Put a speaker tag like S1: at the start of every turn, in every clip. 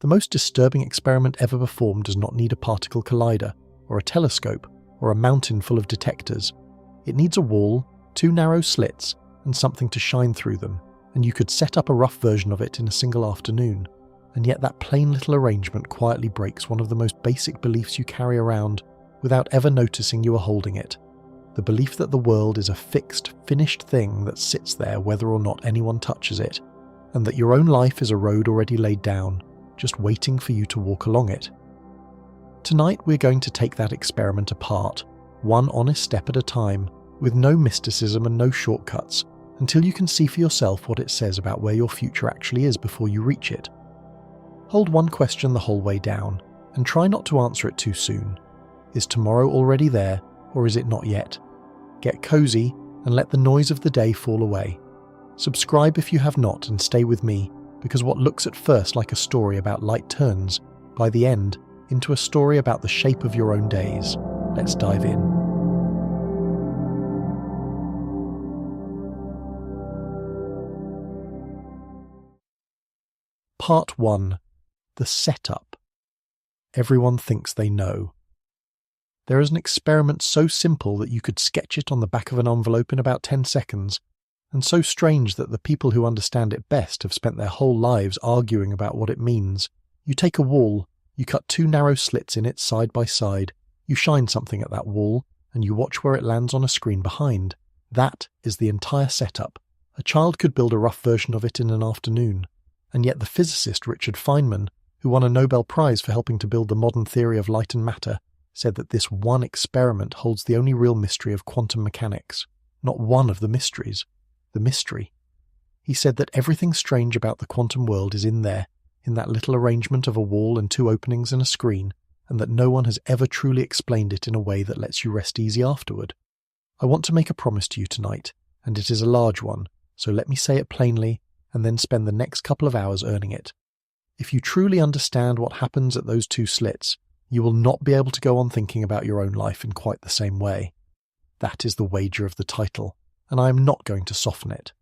S1: The most disturbing experiment ever performed does not need a particle collider, or a telescope, or a mountain full of detectors. It needs a wall, 2 narrow slits, and something to shine through them, and you could set up a rough version of it in a single afternoon. And yet that plain little arrangement quietly breaks one of the most basic beliefs you carry around without ever noticing you are holding it. The belief that the world is a fixed, finished thing that sits there whether or not anyone touches it, and that your own life is a road already laid down, just waiting for you to walk along it. Tonight we're going to take that experiment apart, one honest step at a time, with no mysticism and no shortcuts, until you can see for yourself what it says about where your future actually is before you reach it. Hold one question the whole way down, and try not to answer it too soon. Is tomorrow already there, or is it not yet? Get cozy, and let the noise of the day fall away. Subscribe if you have not, and stay with me, because what looks at first like a story about light turns, by the end, into a story about the shape of your own days. Let's dive in. Part 1. The Setup. Everyone thinks they know. There is an experiment so simple that you could sketch it on the back of an envelope in about 10 seconds, and so strange that the people who understand it best have spent their whole lives arguing about what it means. You take a wall, you cut 2 narrow slits in it side by side, you shine something at that wall, and you watch where it lands on a screen behind. That is the entire setup. A child could build a rough version of it in an afternoon. And yet the physicist Richard Feynman, who won a Nobel Prize for helping to build the modern theory of light and matter, said that this one experiment holds the only real mystery of quantum mechanics. Not one of the mysteries. The mystery. He said that everything strange about the quantum world is in there, in that little arrangement of a wall and 2 openings and a screen, and that no one has ever truly explained it in a way that lets you rest easy afterward. I want to make a promise to you tonight, and it is a large one, so let me say it plainly, and then spend the next couple of hours earning it. If you truly understand what happens at those 2 slits, you will not be able to go on thinking about your own life in quite the same way. That is the wager of the title, and I am not going to soften it.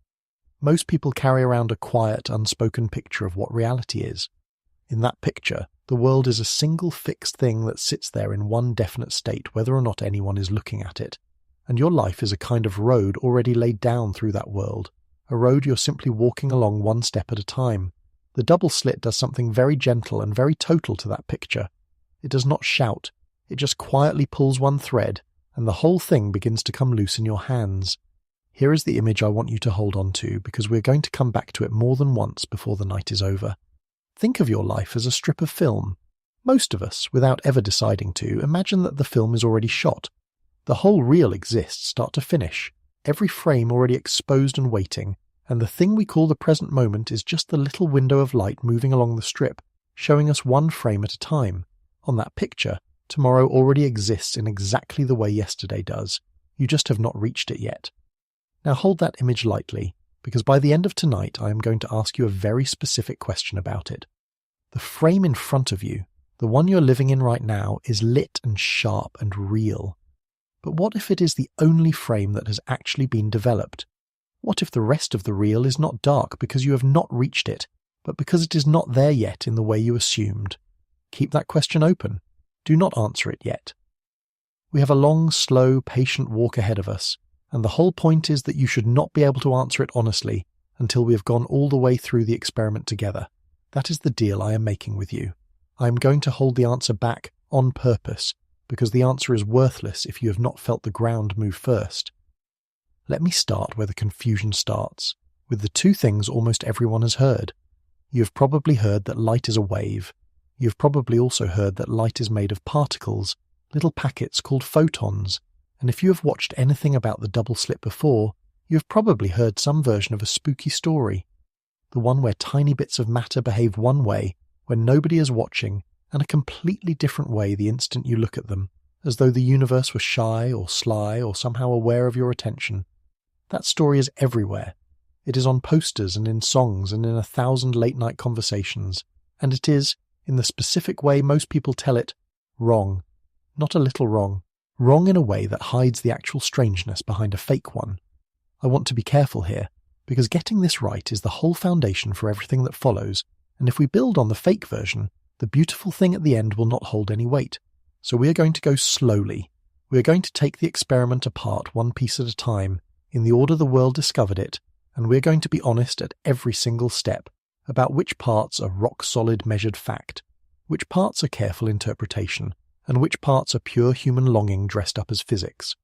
S1: Most people carry around a quiet, unspoken picture of what reality is. In that picture, the world is a single fixed thing that sits there in one definite state whether or not anyone is looking at it, and your life is a kind of road already laid down through that world, a road you're simply walking along one step at a time. The double slit does something very gentle and very total to that picture. It does not shout, it just quietly pulls one thread, and the whole thing begins to come loose in your hands. Here is the image I want you to hold on to, because we're going to come back to it more than once before the night is over. Think of your life as a strip of film. Most of us, without ever deciding to, imagine that the film is already shot. The whole reel exists start to finish, every frame already exposed and waiting, and the thing we call the present moment is just the little window of light moving along the strip, showing us one frame at a time. On that picture, tomorrow already exists in exactly the way yesterday does. You just have not reached it yet. Now hold that image lightly, because by the end of tonight I am going to ask you a very specific question about it. The frame in front of you, the one you're living in right now, is lit and sharp and real. But what if it is the only frame that has actually been developed? What if the rest of the reel is not dark because you have not reached it, but because it is not there yet in the way you assumed? Keep that question open. Do not answer it yet. We have a long, slow, patient walk ahead of us, and the whole point is that you should not be able to answer it honestly until we have gone all the way through the experiment together. That is the deal I am making with you. I am going to hold the answer back on purpose, because the answer is worthless if you have not felt the ground move first. Let me start where the confusion starts, with the 2 things almost everyone has heard. You have probably heard that light is a wave. You have probably also heard that light is made of particles, little packets called photons, and if you have watched anything about the double slit before, you have probably heard some version of a spooky story. The one where tiny bits of matter behave one way when nobody is watching, and a completely different way the instant you look at them, as though the universe were shy or sly or somehow aware of your attention. That story is everywhere. It is on posters and in songs and in 1,000 late-night conversations, and it is, in the specific way most people tell it, wrong. Not a little wrong. Wrong in a way that hides the actual strangeness behind a fake one. I want to be careful here, because getting this right is the whole foundation for everything that follows, And if we build on the fake version, the beautiful thing at the end will not hold any weight. So we are going to go slowly. We are going to take the experiment apart one piece at a time, in the order the world discovered it, and we are going to be honest at every single step about which parts are rock-solid measured fact, which parts are careful interpretation, and which parts are pure human longing dressed up as physics.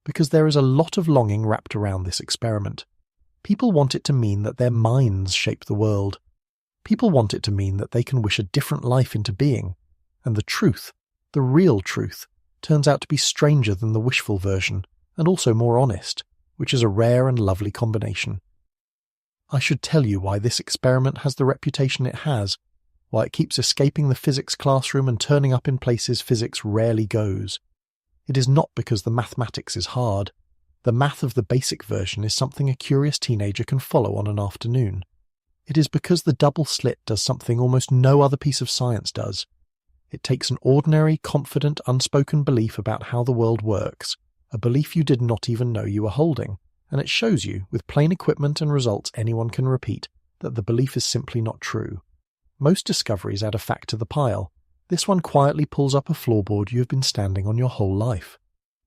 S1: Because there is a lot of longing wrapped around this experiment. People want it to mean that their minds shape the world. People want it to mean that they can wish a different life into being, and the truth, the real truth, turns out to be stranger than the wishful version, and also more honest, which is a rare and lovely combination. I should tell you why this experiment has the reputation it has, why it keeps escaping the physics classroom and turning up in places physics rarely goes. It is not because the mathematics is hard. The math of the basic version is something a curious teenager can follow on an afternoon. It is because the double slit does something almost no other piece of science does. It takes an ordinary, confident, unspoken belief about how the world works, a belief you did not even know you were holding, and it shows you, with plain equipment and results anyone can repeat, that the belief is simply not true. Most discoveries add a fact to the pile. This one quietly pulls up a floorboard you have been standing on your whole life.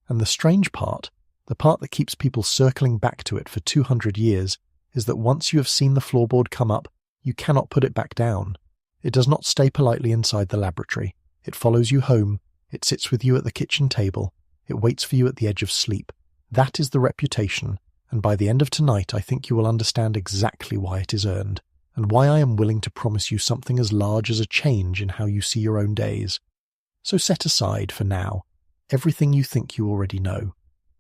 S1: And the strange part, the part that keeps people circling back to it for 200 years, is that once you have seen the floorboard come up, you cannot put it back down. It does not stay politely inside the laboratory. It follows you home. It sits with you at the kitchen table. It waits for you at the edge of sleep. That is the reputation, and by the end of tonight I think you will understand exactly why it is earned, and why I am willing to promise you something as large as a change in how you see your own days. So set aside, for now, everything you think you already know.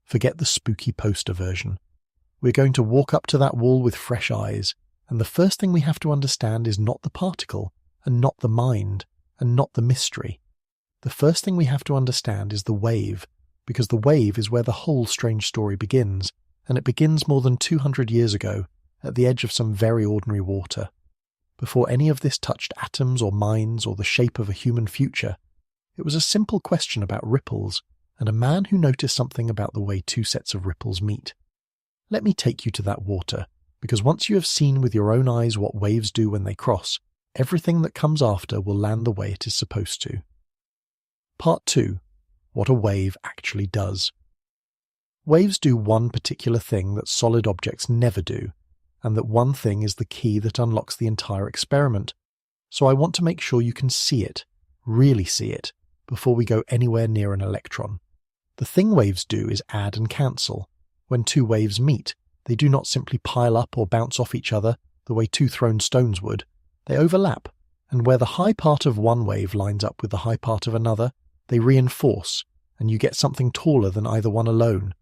S1: Forget the spooky poster version. We're going to walk up to that wall with fresh eyes, and the first thing we have to understand is not the particle, and not the mind, and not the mystery. The first thing we have to understand is the wave, because the wave is where the whole strange story begins, and it begins more than 200 years ago, at the edge of some very ordinary water. Before any of this touched atoms or minds or the shape of a human future, it was a simple question about ripples, and a man who noticed something about the way two sets of ripples meet. Let me take you to that water, because once you have seen with your own eyes what waves do when they cross, everything that comes after will land the way it is supposed to. Part 2. What a wave actually does. Waves do one particular thing that solid objects never do, and that one thing is the key that unlocks the entire experiment. So I want to make sure you can see it, really see it, before we go anywhere near an electron. The thing waves do is add and cancel. When two waves meet, they do not simply pile up or bounce off each other the way two thrown stones would. They overlap, and where the high part of one wave lines up with the high part of another, they reinforce, and you get something taller than either one alone.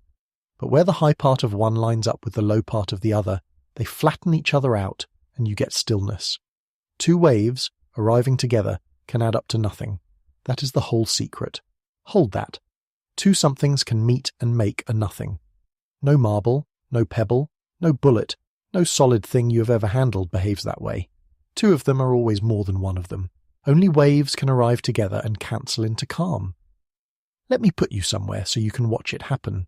S1: But where the high part of one lines up with the low part of the other, they flatten each other out, and you get stillness. Two waves, arriving together, can add up to nothing. That is the whole secret. Hold that. Two somethings can meet and make a nothing. No marble, no pebble, no bullet, no solid thing you have ever handled behaves that way. Two of them are always more than one of them. Only waves can arrive together and cancel into calm. Let me put you somewhere so you can watch it happen.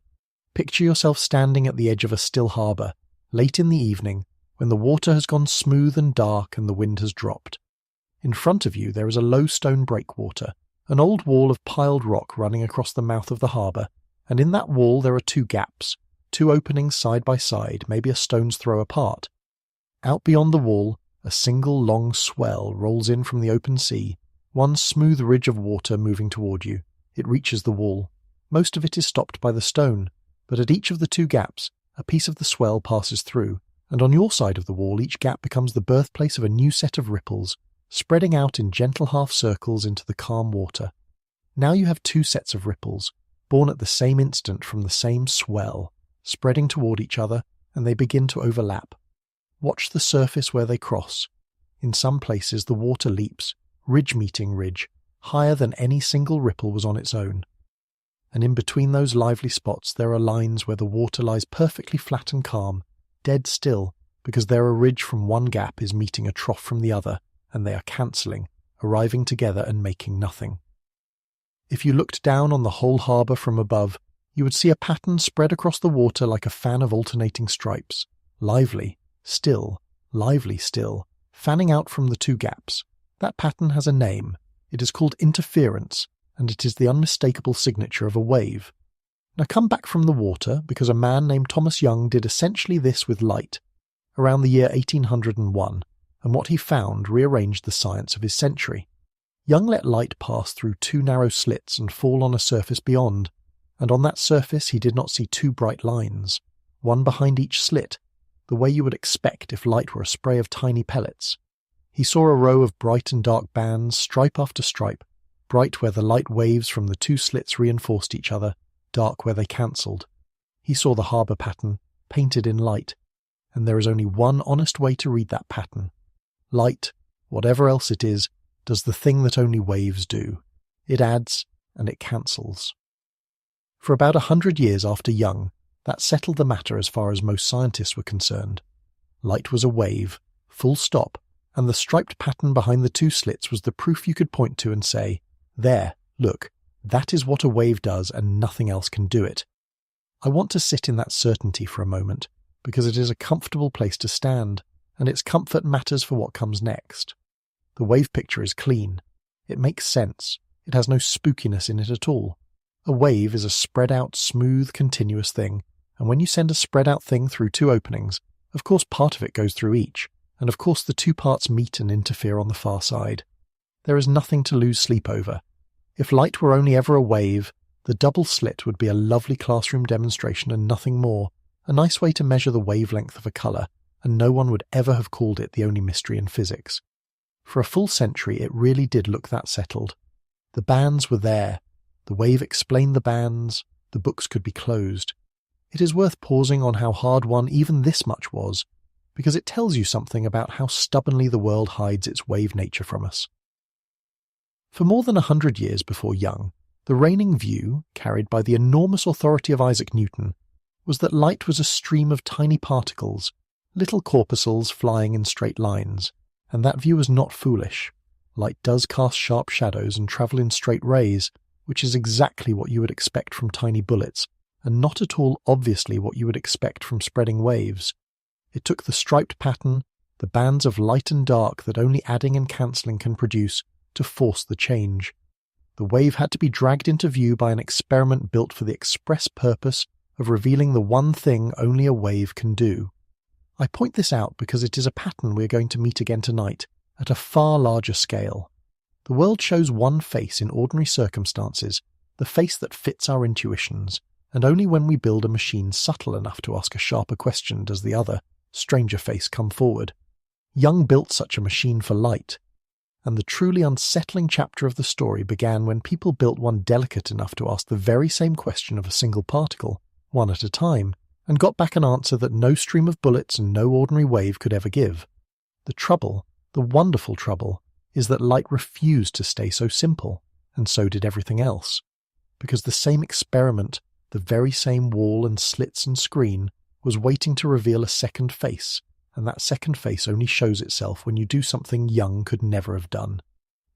S1: Picture yourself standing at the edge of a still harbour, late in the evening, when the water has gone smooth and dark and the wind has dropped. In front of you there is a low stone breakwater, an old wall of piled rock running across the mouth of the harbour, and in that wall there are two gaps, two openings side by side, maybe a stone's throw apart. Out beyond the wall, a single long swell rolls in from the open sea, one smooth ridge of water moving toward you. It reaches the wall. Most of it is stopped by the stone, but at each of the two gaps, a piece of the swell passes through, and on your side of the wall each gap becomes the birthplace of a new set of ripples, spreading out in gentle half-circles into the calm water. Now you have two sets of ripples, born at the same instant from the same swell, spreading toward each other, and they begin to overlap. Watch the surface where they cross. In some places the water leaps, ridge meeting ridge, higher than any single ripple was on its own. And in between those lively spots there are lines where the water lies perfectly flat and calm, dead still, because there a ridge from one gap is meeting a trough from the other, and they are cancelling, arriving together and making nothing. If you looked down on the whole harbour from above, you would see a pattern spread across the water like a fan of alternating stripes, lively, still, lively still, fanning out from the two gaps. That pattern has a name. It is called interference, and it is the unmistakable signature of a wave. Now come back from the water, because a man named Thomas Young did essentially this with light, around the year 1801, and what he found rearranged the science of his century. Young let light pass through two narrow slits and fall on a surface beyond, and on that surface he did not see two bright lines, one behind each slit, the way you would expect if light were a spray of tiny pellets. He saw a row of bright and dark bands, stripe after stripe, bright where the light waves from the two slits reinforced each other, dark where they cancelled. He saw the harbour pattern, painted in light, and there is only one honest way to read that pattern. Light, whatever else it is, does the thing that only waves do. It adds and it cancels. For about 100 years after Young, that settled the matter as far as most scientists were concerned. Light was a wave, full stop, and the striped pattern behind the two slits was the proof you could point to and say, "There, look, that is what a wave does and nothing else can do it." I want to sit in that certainty for a moment, because it is a comfortable place to stand, and its comfort matters for what comes next. The wave picture is clean. It makes sense. It has no spookiness in it at all. A wave is a spread-out, smooth, continuous thing, and when you send a spread-out thing through two openings, of course part of it goes through each, and of course the two parts meet and interfere on the far side. There is nothing to lose sleep over. If light were only ever a wave, the double slit would be a lovely classroom demonstration and nothing more, a nice way to measure the wavelength of a colour, and no one would ever have called it the only mystery in physics. For a full century it really did look that settled. The bands were there. The wave explained the bands. The books could be closed. It is worth pausing on how hard won even this much was, because it tells you something about how stubbornly the world hides its wave nature from us. For more than 100 years before Young, the reigning view, carried by the enormous authority of Isaac Newton, was that light was a stream of tiny particles, little corpuscles flying in straight lines, and that view was not foolish. Light does cast sharp shadows and travel in straight rays, which is exactly what you would expect from tiny bullets, and not at all obviously what you would expect from spreading waves. It took the striped pattern, the bands of light and dark that only adding and cancelling can produce, to force the change. The wave had to be dragged into view by an experiment built for the express purpose of revealing the one thing only a wave can do. I point this out because it is a pattern we are going to meet again tonight, at a far larger scale. The world shows one face in ordinary circumstances, the face that fits our intuitions, and only when we build a machine subtle enough to ask a sharper question does the other, stranger face come forward. Young built such a machine for light, and the truly unsettling chapter of the story began when people built one delicate enough to ask the very same question of a single particle, one at a time, and got back an answer that no stream of bullets and no ordinary wave could ever give. The trouble, the wonderful trouble, is that light refused to stay so simple, and so did everything else. Because the same experiment, the very same wall and slits and screen, was waiting to reveal a second face, and that second face only shows itself when you do something Young could never have done.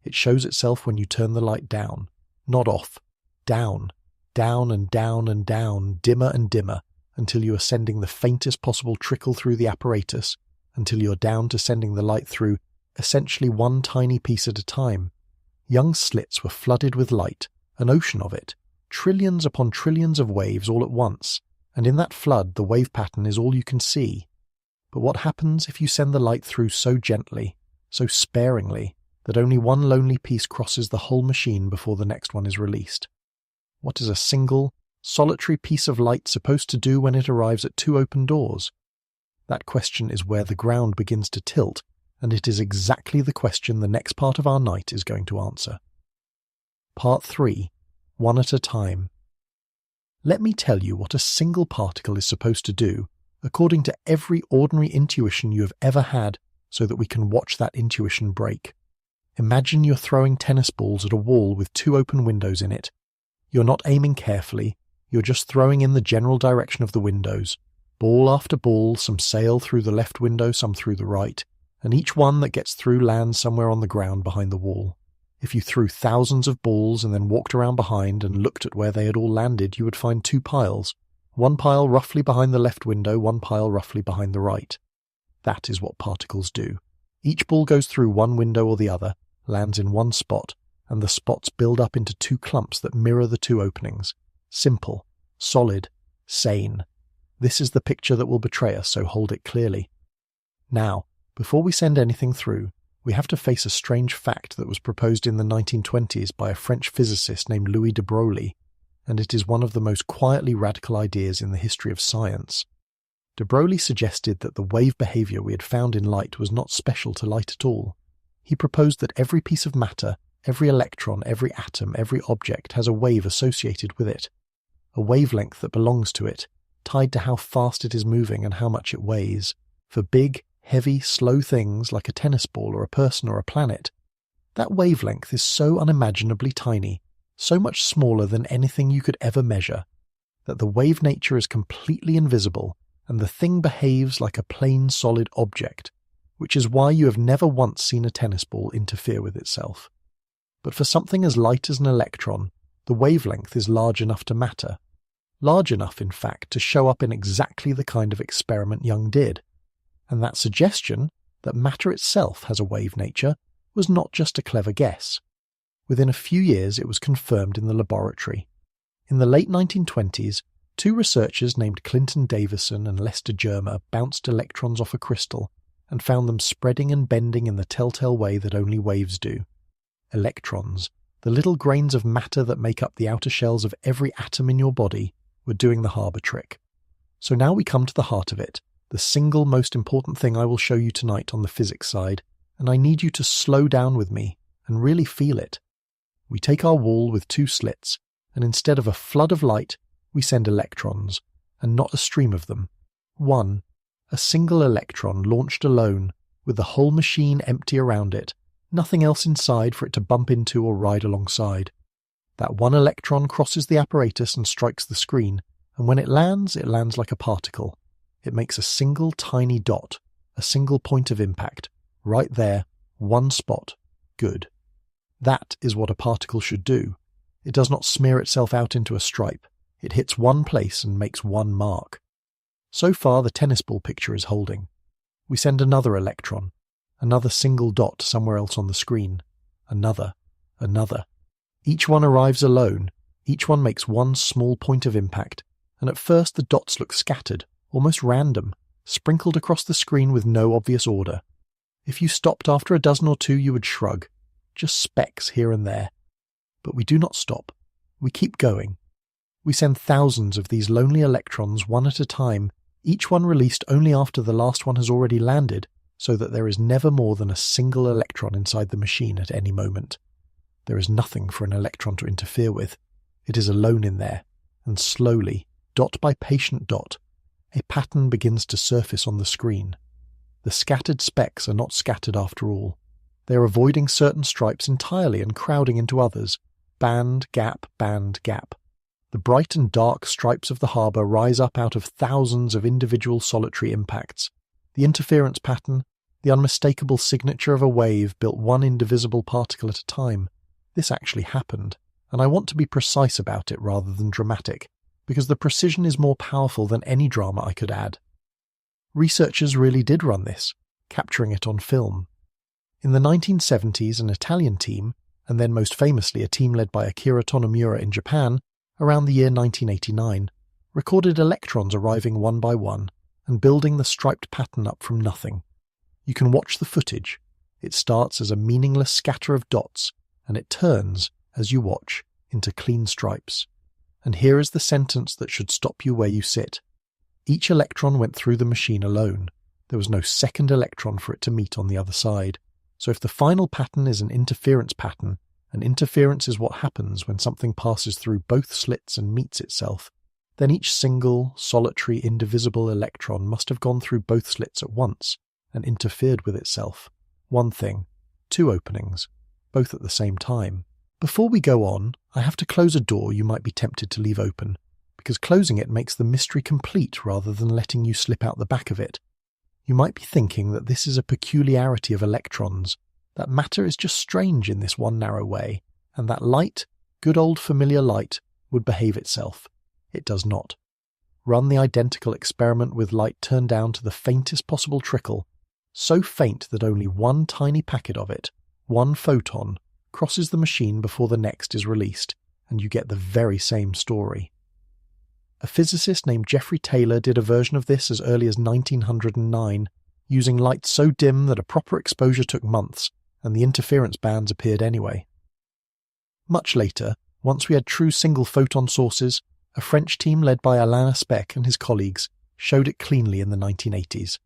S1: It shows itself when you turn the light down, not off, down, down and down and down, dimmer and dimmer, until you are sending the faintest possible trickle through the apparatus, until you're down to sending the light through essentially one tiny piece at a time. Young's slits were flooded with light, an ocean of it, trillions upon trillions of waves all at once, and in that flood the wave pattern is all you can see. But what happens if you send the light through so gently, so sparingly, that only one lonely piece crosses the whole machine before the next one is released? What is a single, solitary piece of light supposed to do when it arrives at two open doors? That question is where the ground begins to tilt, and it is exactly the question the next part of our night is going to answer. Part 3. One at a time. Let me tell you what a single particle is supposed to do, according to every ordinary intuition you have ever had, so that we can watch that intuition break. Imagine you're throwing tennis balls at a wall with two open windows in it. You're not aiming carefully, you're just throwing in the general direction of the windows. Ball after ball, some sail through the left window, some through the right, and each one that gets through lands somewhere on the ground behind the wall. If you threw thousands of balls and then walked around behind and looked at where they had all landed, you would find two piles. One pile roughly behind the left window, one pile roughly behind the right. That is what particles do. Each ball goes through one window or the other, lands in one spot, and the spots build up into two clumps that mirror the two openings. Simple, solid, sane. This is the picture that will betray us, so hold it clearly. Now, before we send anything through, we have to face a strange fact that was proposed in the 1920s by a French physicist named Louis de Broglie, and it is one of the most quietly radical ideas in the history of science. De Broglie suggested that the wave behavior we had found in light was not special to light at all. He proposed that every piece of matter, every electron, every atom, every object has a wave associated with it, a wavelength that belongs to it, tied to how fast it is moving and how much it weighs. For big, heavy, slow things like a tennis ball or a person or a planet, that wavelength is so unimaginably tiny, so much smaller than anything you could ever measure, that the wave nature is completely invisible and the thing behaves like a plain solid object, which is why you have never once seen a tennis ball interfere with itself. But for something as light as an electron, the wavelength is large enough to matter. Large enough, in fact, to show up in exactly the kind of experiment Young did. And that suggestion, that matter itself has a wave nature, was not just a clever guess. Within a few years it was confirmed in the laboratory. In the late 1920s, two researchers named Clinton Davison and Lester Germer bounced electrons off a crystal and found them spreading and bending in the telltale way that only waves do. Electrons, the little grains of matter that make up the outer shells of every atom in your body, were doing the harbour trick. So now we come to the heart of it, the single most important thing I will show you tonight on the physics side, and I need you to slow down with me and really feel it. We take our wall with two slits, and instead of a flood of light, we send electrons, and not a stream of them. One, a single electron launched alone, with the whole machine empty around it, nothing else inside for it to bump into or ride alongside. That one electron crosses the apparatus and strikes the screen, and when it lands like a particle. It makes a single tiny dot, a single point of impact, right there, one spot. Good. That is what a particle should do. It does not smear itself out into a stripe. It hits one place and makes one mark. So far the tennis ball picture is holding. We send another electron, another single dot somewhere else on the screen, another. Each one arrives alone, each one makes one small point of impact, and at first the dots look scattered, almost random, sprinkled across the screen with no obvious order. If you stopped after a dozen or two, you would shrug. Just specks here and there. But we do not stop. We keep going. We send thousands of these lonely electrons one at a time, each one released only after the last one has already landed, so that there is never more than a single electron inside the machine at any moment. There is nothing for an electron to interfere with. It is alone in there, and slowly, dot by patient dot, a pattern begins to surface on the screen. The scattered specks are not scattered after all. They are avoiding certain stripes entirely and crowding into others. Band, gap, band, gap. The bright and dark stripes of the harbour rise up out of thousands of individual solitary impacts. The interference pattern, the unmistakable signature of a wave built one indivisible particle at a time. This actually happened, and I want to be precise about it rather than dramatic, because the precision is more powerful than any drama I could add. Researchers really did run this, capturing it on film. In the 1970s, an Italian team, and then most famously a team led by Akira Tonomura in Japan, around the year 1989, recorded electrons arriving one by one and building the striped pattern up from nothing. You can watch the footage. It starts as a meaningless scatter of dots, and it turns, as you watch, into clean stripes. And here is the sentence that should stop you where you sit. Each electron went through the machine alone. There was no second electron for it to meet on the other side. So if the final pattern is an interference pattern, and interference is what happens when something passes through both slits and meets itself, then each single, solitary, indivisible electron must have gone through both slits at once and interfered with itself. One thing, two openings, both at the same time. Before we go on, I have to close a door you might be tempted to leave open, because closing it makes the mystery complete rather than letting you slip out the back of it. You might be thinking that this is a peculiarity of electrons, that matter is just strange in this one narrow way, and that light, good old familiar light, would behave itself. It does not. Run the identical experiment with light turned down to the faintest possible trickle. so faint that only one tiny packet of it, one photon, crosses the machine before the next is released, and you get the very same story. A physicist named Geoffrey Taylor did a version of this as early as 1909, using light so dim that a proper exposure took months, and the interference bands appeared anyway. Much later, once we had true single-photon sources, a French team led by Alain Aspect and his colleagues showed it cleanly in the 1980s.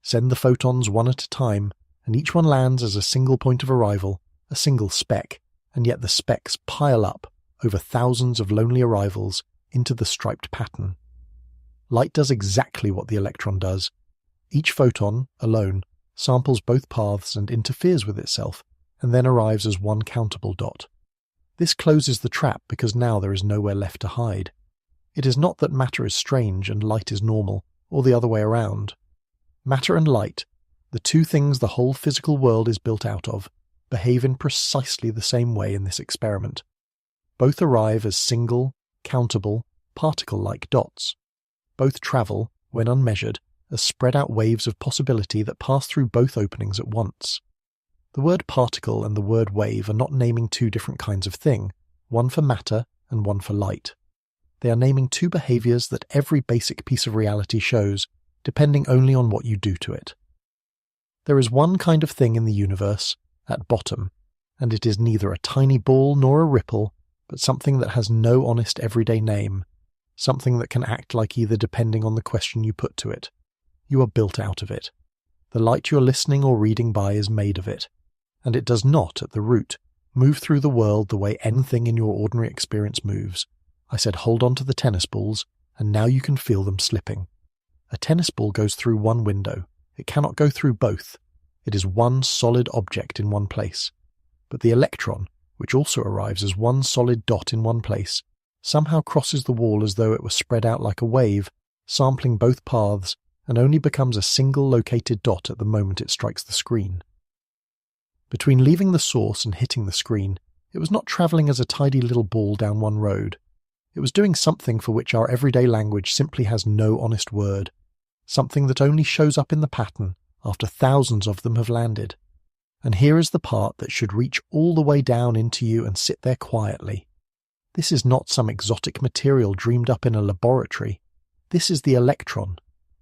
S1: Send the photons one at a time, and each one lands as a single point of arrival, a single speck, and yet the specks pile up over thousands of lonely arrivals into the striped pattern. Light does exactly what the electron does. Each photon, alone, samples both paths and interferes with itself, and then arrives as one countable dot. This closes the trap because now there is nowhere left to hide. It is not that matter is strange and light is normal, or the other way around. Matter and light, the two things the whole physical world is built out of, behave in precisely the same way in this experiment. Both arrive as single, countable, particle-like dots. Both travel, when unmeasured, as spread-out waves of possibility that pass through both openings at once. The word particle and the word wave are not naming two different kinds of thing, one for matter and one for light. They are naming two behaviors that every basic piece of reality shows, depending only on what you do to it. There is one kind of thing in the universe, at bottom, and it is neither a tiny ball nor a ripple, but something that has no honest everyday name, something that can act like either depending on the question you put to it. You are built out of it. The light you're listening or reading by is made of it, and it does not, at the root, move through the world the way anything in your ordinary experience moves. I said hold on to the tennis balls, and now you can feel them slipping. A tennis ball goes through one window. It cannot go through both. It is one solid object in one place. But the electron, which also arrives as one solid dot in one place, somehow crosses the wall as though it were spread out like a wave, sampling both paths, and only becomes a single located dot at the moment it strikes the screen. Between leaving the source and hitting the screen, it was not travelling as a tidy little ball down one road. It was doing something for which our everyday language simply has no honest word, something that only shows up in the pattern after thousands of them have landed. And here is the part that should reach all the way down into you and sit there quietly. This is not some exotic material dreamed up in a laboratory. This is the electron.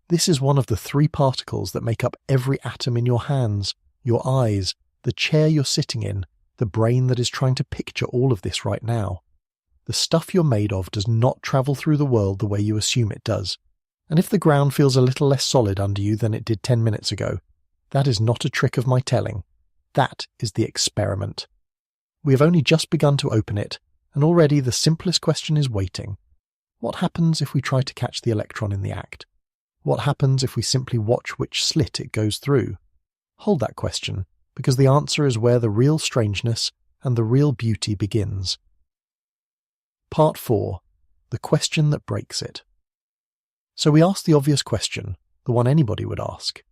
S1: This is one of the three particles that make up every atom in your hands, your eyes, the chair you're sitting in, the brain that is trying to picture all of this right now. The stuff you're made of does not travel through the world the way you assume it does. And if the ground feels a little less solid under you than it did 10 minutes ago, that is not a trick of my telling. That is the experiment. We have only just begun to open it, and already the simplest question is waiting. What happens if we try to catch the electron in the act? What happens if we simply watch which slit it goes through? Hold that question, because the answer is where the real strangeness and the real beauty begins. Part 4. The question that breaks it. So we ask the obvious question, the one anybody would ask.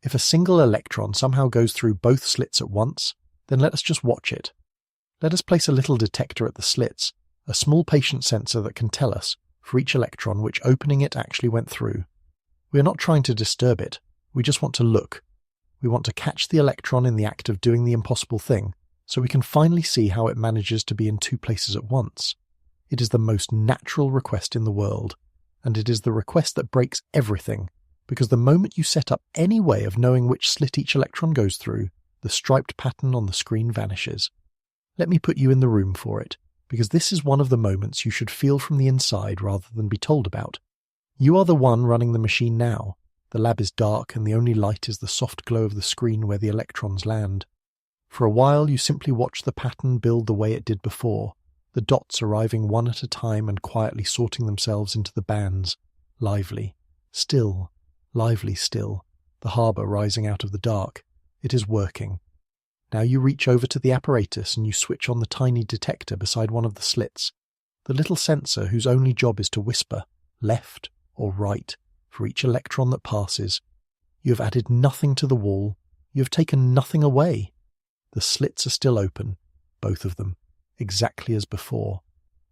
S1: If a single electron somehow goes through both slits at once, then let us just watch it. Let us place a little detector at the slits, a small patient sensor that can tell us, for each electron, which opening it actually went through. We are not trying to disturb it, we just want to look. We want to catch the electron in the act of doing the impossible thing, so we can finally see how it manages to be in two places at once. It is the most natural request in the world, and it is the request that breaks everything, because the moment you set up any way of knowing which slit each electron goes through, the striped pattern on the screen vanishes. Let me put you in the room for it, because this is one of the moments you should feel from the inside rather than be told about. You are the one running the machine now. The lab is dark and the only light is the soft glow of the screen where the electrons land. For a while you simply watch the pattern build the way it did before, the dots arriving one at a time and quietly sorting themselves into the bands, lively, still, lively still, the harbour rising out of the dark. It is working. Now you reach over to the apparatus and you switch on the tiny detector beside one of the slits, the little sensor whose only job is to whisper, left or right, for each electron that passes. You have added nothing to the wall, you have taken nothing away. The slits are still open, both of them, exactly as before.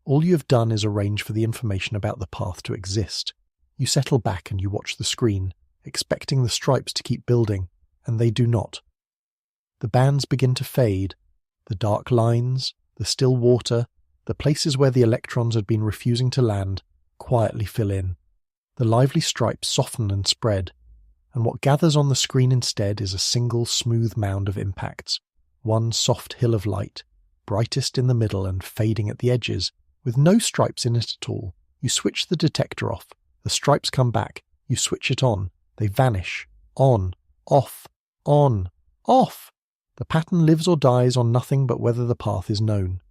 S1: All you have done is arrange for the information about the path to exist. You settle back and you watch the screen, expecting the stripes to keep building, and they do not. The bands begin to fade, the dark lines, the still water, the places where the electrons had been refusing to land, quietly fill in. The lively stripes soften and spread, and what gathers on the screen instead is a single smooth mound of impacts, one soft hill of light, brightest in the middle and fading at the edges, with no stripes in it at all. You switch the detector off, the stripes come back, you switch it on, they vanish, on, off, on, off. The pattern lives or dies on nothing but whether the path is known.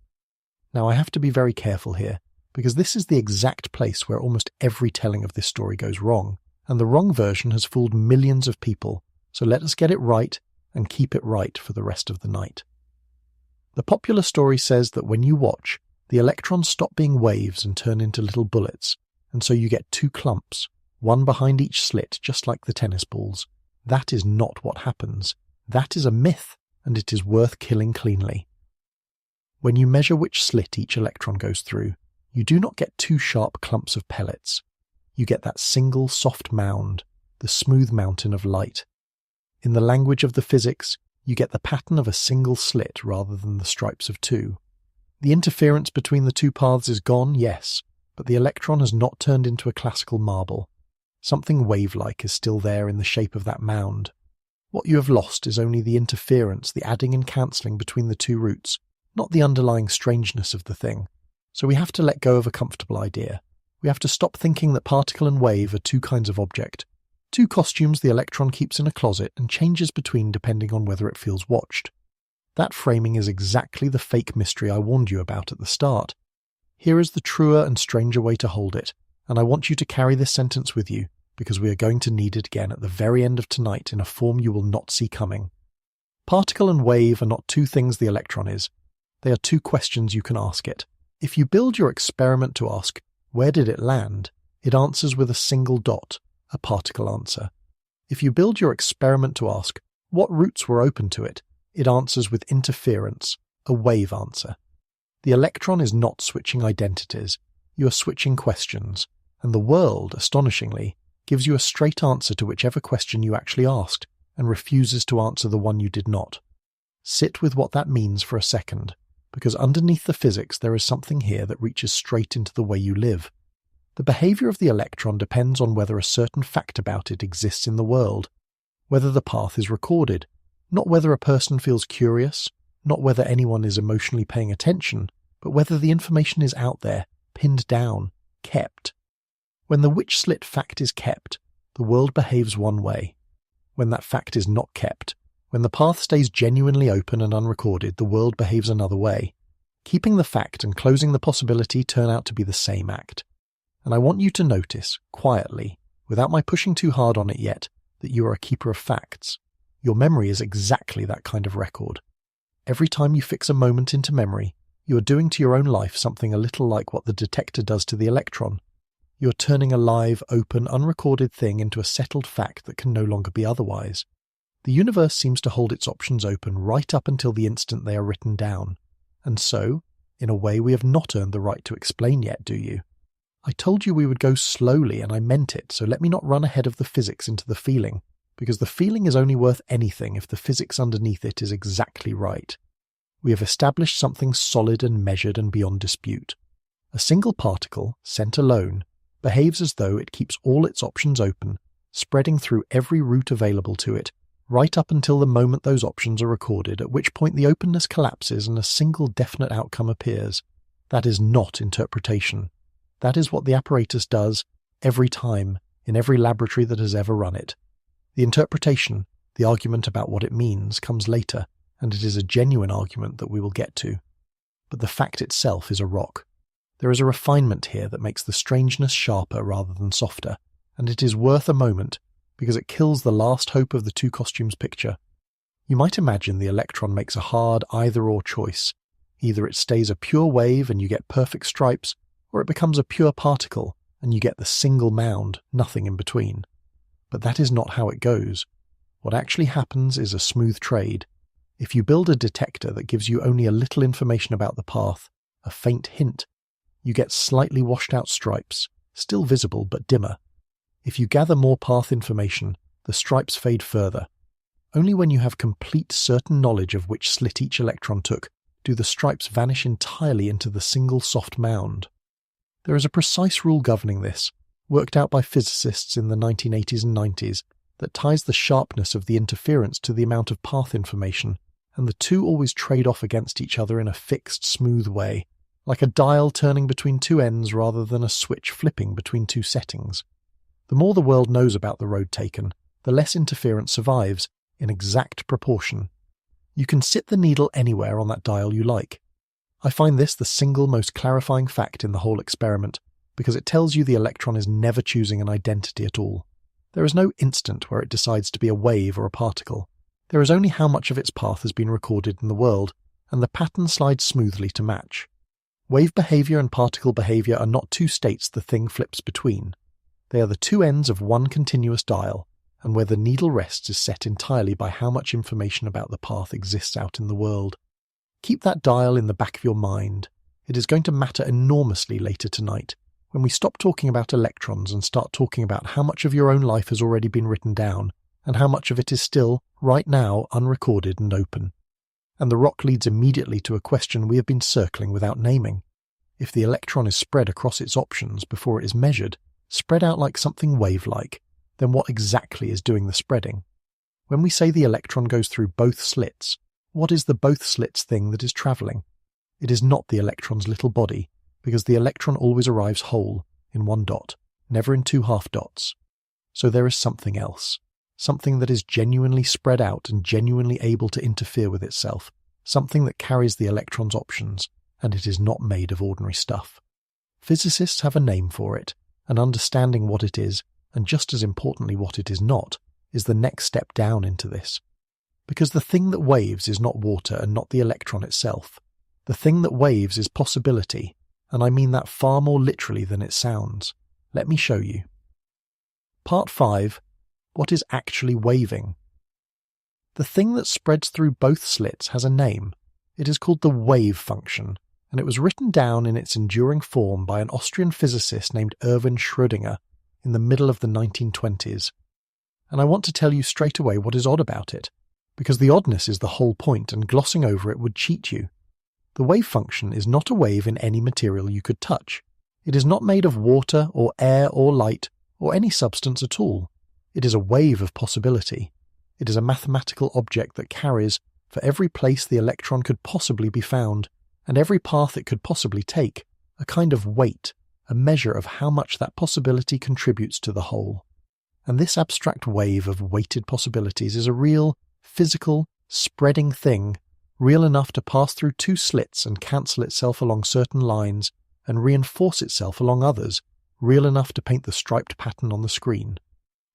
S1: Now I have to be very careful here, because this is the exact place where almost every telling of this story goes wrong, and the wrong version has fooled millions of people, so let us get it right and keep it right for the rest of the night. The popular story says that when you watch, the electrons stop being waves and turn into little bullets, and so you get two clumps, one behind each slit, just like the tennis balls. That is not what happens. That is a myth, and it is worth killing cleanly. When you measure which slit each electron goes through, you do not get two sharp clumps of pellets. You get that single soft mound, the smooth mountain of light. In the language of the physics, you get the pattern of a single slit rather than the stripes of two. The interference between the two paths is gone, yes, but the electron has not turned into a classical marble. Something wave-like is still there in the shape of that mound. What you have lost is only the interference, the adding and cancelling between the two roots, not the underlying strangeness of the thing. So we have to let go of a comfortable idea. We have to stop thinking that particle and wave are two kinds of object, two costumes the electron keeps in a closet and changes between depending on whether it feels watched. That framing is exactly the fake mystery I warned you about at the start. Here is the truer and stranger way to hold it, and I want you to carry this sentence with you, because we are going to need it again at the very end of tonight in a form you will not see coming. Particle and wave are not two things the electron is. They are two questions you can ask it. If you build your experiment to ask, where did it land? It answers with a single dot, a particle answer. If you build your experiment to ask, what routes were open to it? It answers with interference, a wave answer. The electron is not switching identities. You are switching questions, and the world, astonishingly, gives you a straight answer to whichever question you actually asked, and refuses to answer the one you did not. Sit with what that means for a second, because underneath the physics there is something here that reaches straight into the way you live. The behavior of the electron depends on whether a certain fact about it exists in the world, whether the path is recorded, not whether a person feels curious, not whether anyone is emotionally paying attention, but whether the information is out there, pinned down, kept. When the witch slit fact is kept, the world behaves one way. When that fact is not kept, when the path stays genuinely open and unrecorded, the world behaves another way. Keeping the fact and closing the possibility turn out to be the same act. And I want you to notice, quietly, without my pushing too hard on it yet, that you are a keeper of facts. Your memory is exactly that kind of record. Every time you fix a moment into memory, you are doing to your own life something a little like what the detector does to the electron. You are turning a live, open, unrecorded thing into a settled fact that can no longer be otherwise. The universe seems to hold its options open right up until the instant they are written down. And so, in a way we have not earned the right to explain yet, do you? I told you we would go slowly, and I meant it, so let me not run ahead of the physics into the feeling, because the feeling is only worth anything if the physics underneath it is exactly right. We have established something solid and measured and beyond dispute. A single particle, sent alone, behaves as though it keeps all its options open, spreading through every route available to it, right up until the moment those options are recorded, at which point the openness collapses and a single definite outcome appears. That is not interpretation. That is what the apparatus does every time, in every laboratory that has ever run it. The interpretation, the argument about what it means, comes later, and it is a genuine argument that we will get to. But the fact itself is a rock. There is a refinement here that makes the strangeness sharper rather than softer, and it is worth a moment, because it kills the last hope of the two costumes picture. You might imagine the electron makes a hard either-or choice. Either it stays a pure wave and you get perfect stripes, or it becomes a pure particle and you get the single mound, nothing in between. But that is not how it goes. What actually happens is a smooth trade. If you build a detector that gives you only a little information about the path, a faint hint, you get slightly washed out stripes, still visible but dimmer. If you gather more path information, the stripes fade further. Only when you have complete certain knowledge of which slit each electron took do the stripes vanish entirely into the single soft mound. There is a precise rule governing this, worked out by physicists in the 1980s and 90s, that ties the sharpness of the interference to the amount of path information, and the two always trade off against each other in a fixed, smooth way, like a dial turning between two ends rather than a switch flipping between two settings. The more the world knows about the road taken, the less interference survives, in exact proportion. You can sit the needle anywhere on that dial you like. I find this the single most clarifying fact in the whole experiment, because it tells you the electron is never choosing an identity at all. There is no instant where it decides to be a wave or a particle. There is only how much of its path has been recorded in the world, and the pattern slides smoothly to match. Wave behavior and particle behavior are not two states the thing flips between. They are the two ends of one continuous dial, and where the needle rests is set entirely by how much information about the path exists out in the world. Keep that dial in the back of your mind. It is going to matter enormously later tonight, when we stop talking about electrons and start talking about how much of your own life has already been written down, and how much of it is still, right now, unrecorded and open. And the rock leads immediately to a question we have been circling without naming. If the electron is spread across its options before it is measured, spread out like something wave-like, then what exactly is doing the spreading? When we say the electron goes through both slits, what is the both slits thing that is travelling? It is not the electron's little body, because the electron always arrives whole, in one dot, never in two half dots. So there is something else, something that is genuinely spread out and genuinely able to interfere with itself, something that carries the electron's options, and it is not made of ordinary stuff. Physicists have a name for it, and understanding what it is, and just as importantly what it is not, is the next step down into this. Because the thing that waves is not water and not the electron itself. The thing that waves is possibility, and I mean that far more literally than it sounds. Let me show you. Part 5. What is actually waving? The thing that spreads through both slits has a name. It is called the wave function, and it was written down in its enduring form by an Austrian physicist named Erwin Schrödinger in the middle of the 1920s. And I want to tell you straight away what is odd about it, because the oddness is the whole point, and glossing over it would cheat you. The wave function is not a wave in any material you could touch. It is not made of water or air or light or any substance at all. It is a wave of possibility. It is a mathematical object that carries, for every place the electron could possibly be found, and every path it could possibly take, a kind of weight, a measure of how much that possibility contributes to the whole. And this abstract wave of weighted possibilities is a real, physical, spreading thing, real enough to pass through two slits and cancel itself along certain lines and reinforce itself along others, real enough to paint the striped pattern on the screen.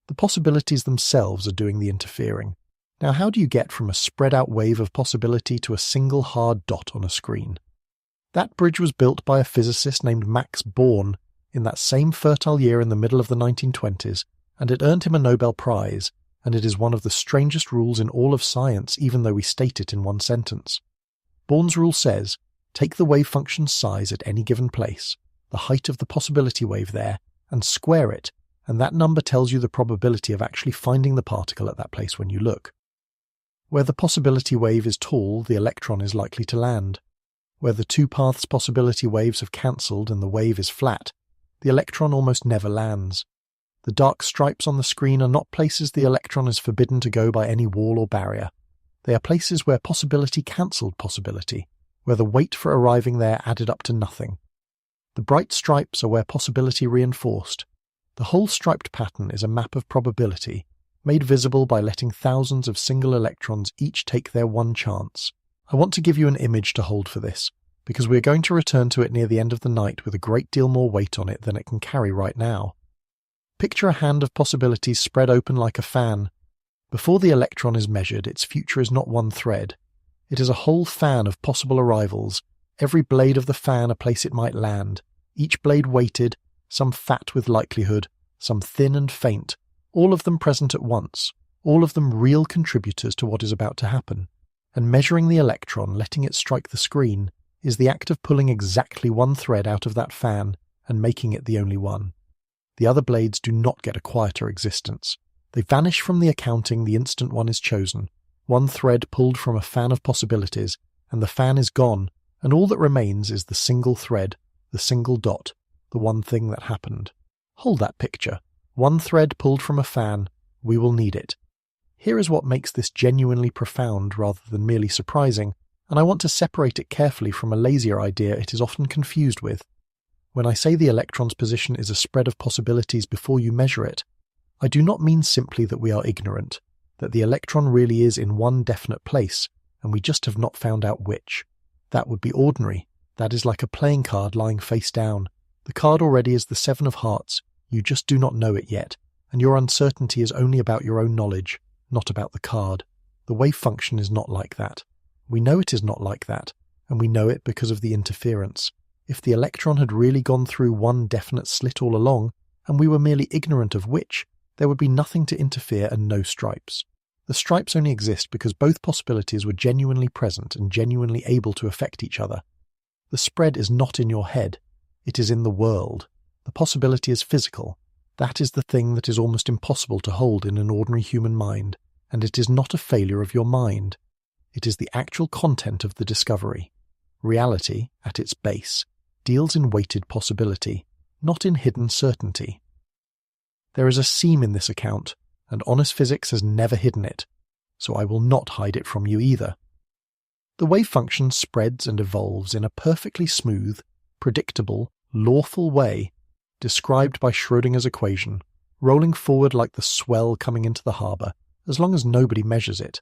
S1: The possibilities themselves are doing the interfering. Now, how do you get from a spread-out wave of possibility to a single hard dot on a screen? That bridge was built by a physicist named Max Born in that same fertile year in the middle of the 1920s, and it earned him a Nobel Prize, and it is one of the strangest rules in all of science, even though we state it in one sentence. Born's rule says, take the wave function's size at any given place, the height of the possibility wave there, and square it, and that number tells you the probability of actually finding the particle at that place when you look. Where the possibility wave is tall, the electron is likely to land. Where the two paths possibility waves have cancelled and the wave is flat, the electron almost never lands. The dark stripes on the screen are not places the electron is forbidden to go by any wall or barrier. They are places where possibility cancelled possibility, where the weight for arriving there added up to nothing. The bright stripes are where possibility reinforced. The whole striped pattern is a map of probability, made visible by letting thousands of single electrons each take their one chance. I want to give you an image to hold for this, because we are going to return to it near the end of the night with a great deal more weight on it than it can carry right now. Picture a hand of possibilities spread open like a fan. Before the electron is measured, its future is not one thread. It is a whole fan of possible arrivals, every blade of the fan a place it might land, each blade weighted, some fat with likelihood, some thin and faint, all of them present at once, all of them real contributors to what is about to happen. And measuring the electron, letting it strike the screen, is the act of pulling exactly one thread out of that fan and making it the only one. The other blades do not get a quieter existence. They vanish from the accounting the instant one is chosen, one thread pulled from a fan of possibilities, and the fan is gone, and all that remains is the single thread, the single dot, the one thing that happened. Hold that picture. One thread pulled from a fan, we will need it. Here is what makes this genuinely profound rather than merely surprising, and I want to separate it carefully from a lazier idea it is often confused with. When I say the electron's position is a spread of possibilities before you measure it, I do not mean simply that we are ignorant, that the electron really is in one definite place, and we just have not found out which. That would be ordinary. That is like a playing card lying face down. The card already is the 7 of hearts, you just do not know it yet, and your uncertainty is only about your own knowledge, not about the card. The wave function is not like that. We know it is not like that, and we know it because of the interference. If the electron had really gone through one definite slit all along, and we were merely ignorant of which, there would be nothing to interfere and no stripes. The stripes only exist because both possibilities were genuinely present and genuinely able to affect each other. The spread is not in your head, it is in the world. The possibility is physical. That is the thing that is almost impossible to hold in an ordinary human mind, and it is not a failure of your mind. It is the actual content of the discovery. Reality, at its base, deals in weighted possibility, not in hidden certainty. There is a seam in this account, and honest physics has never hidden it, so I will not hide it from you either. The wave function spreads and evolves in a perfectly smooth, predictable, lawful way, described by Schrödinger's equation, rolling forward like the swell coming into the harbour, as long as nobody measures it.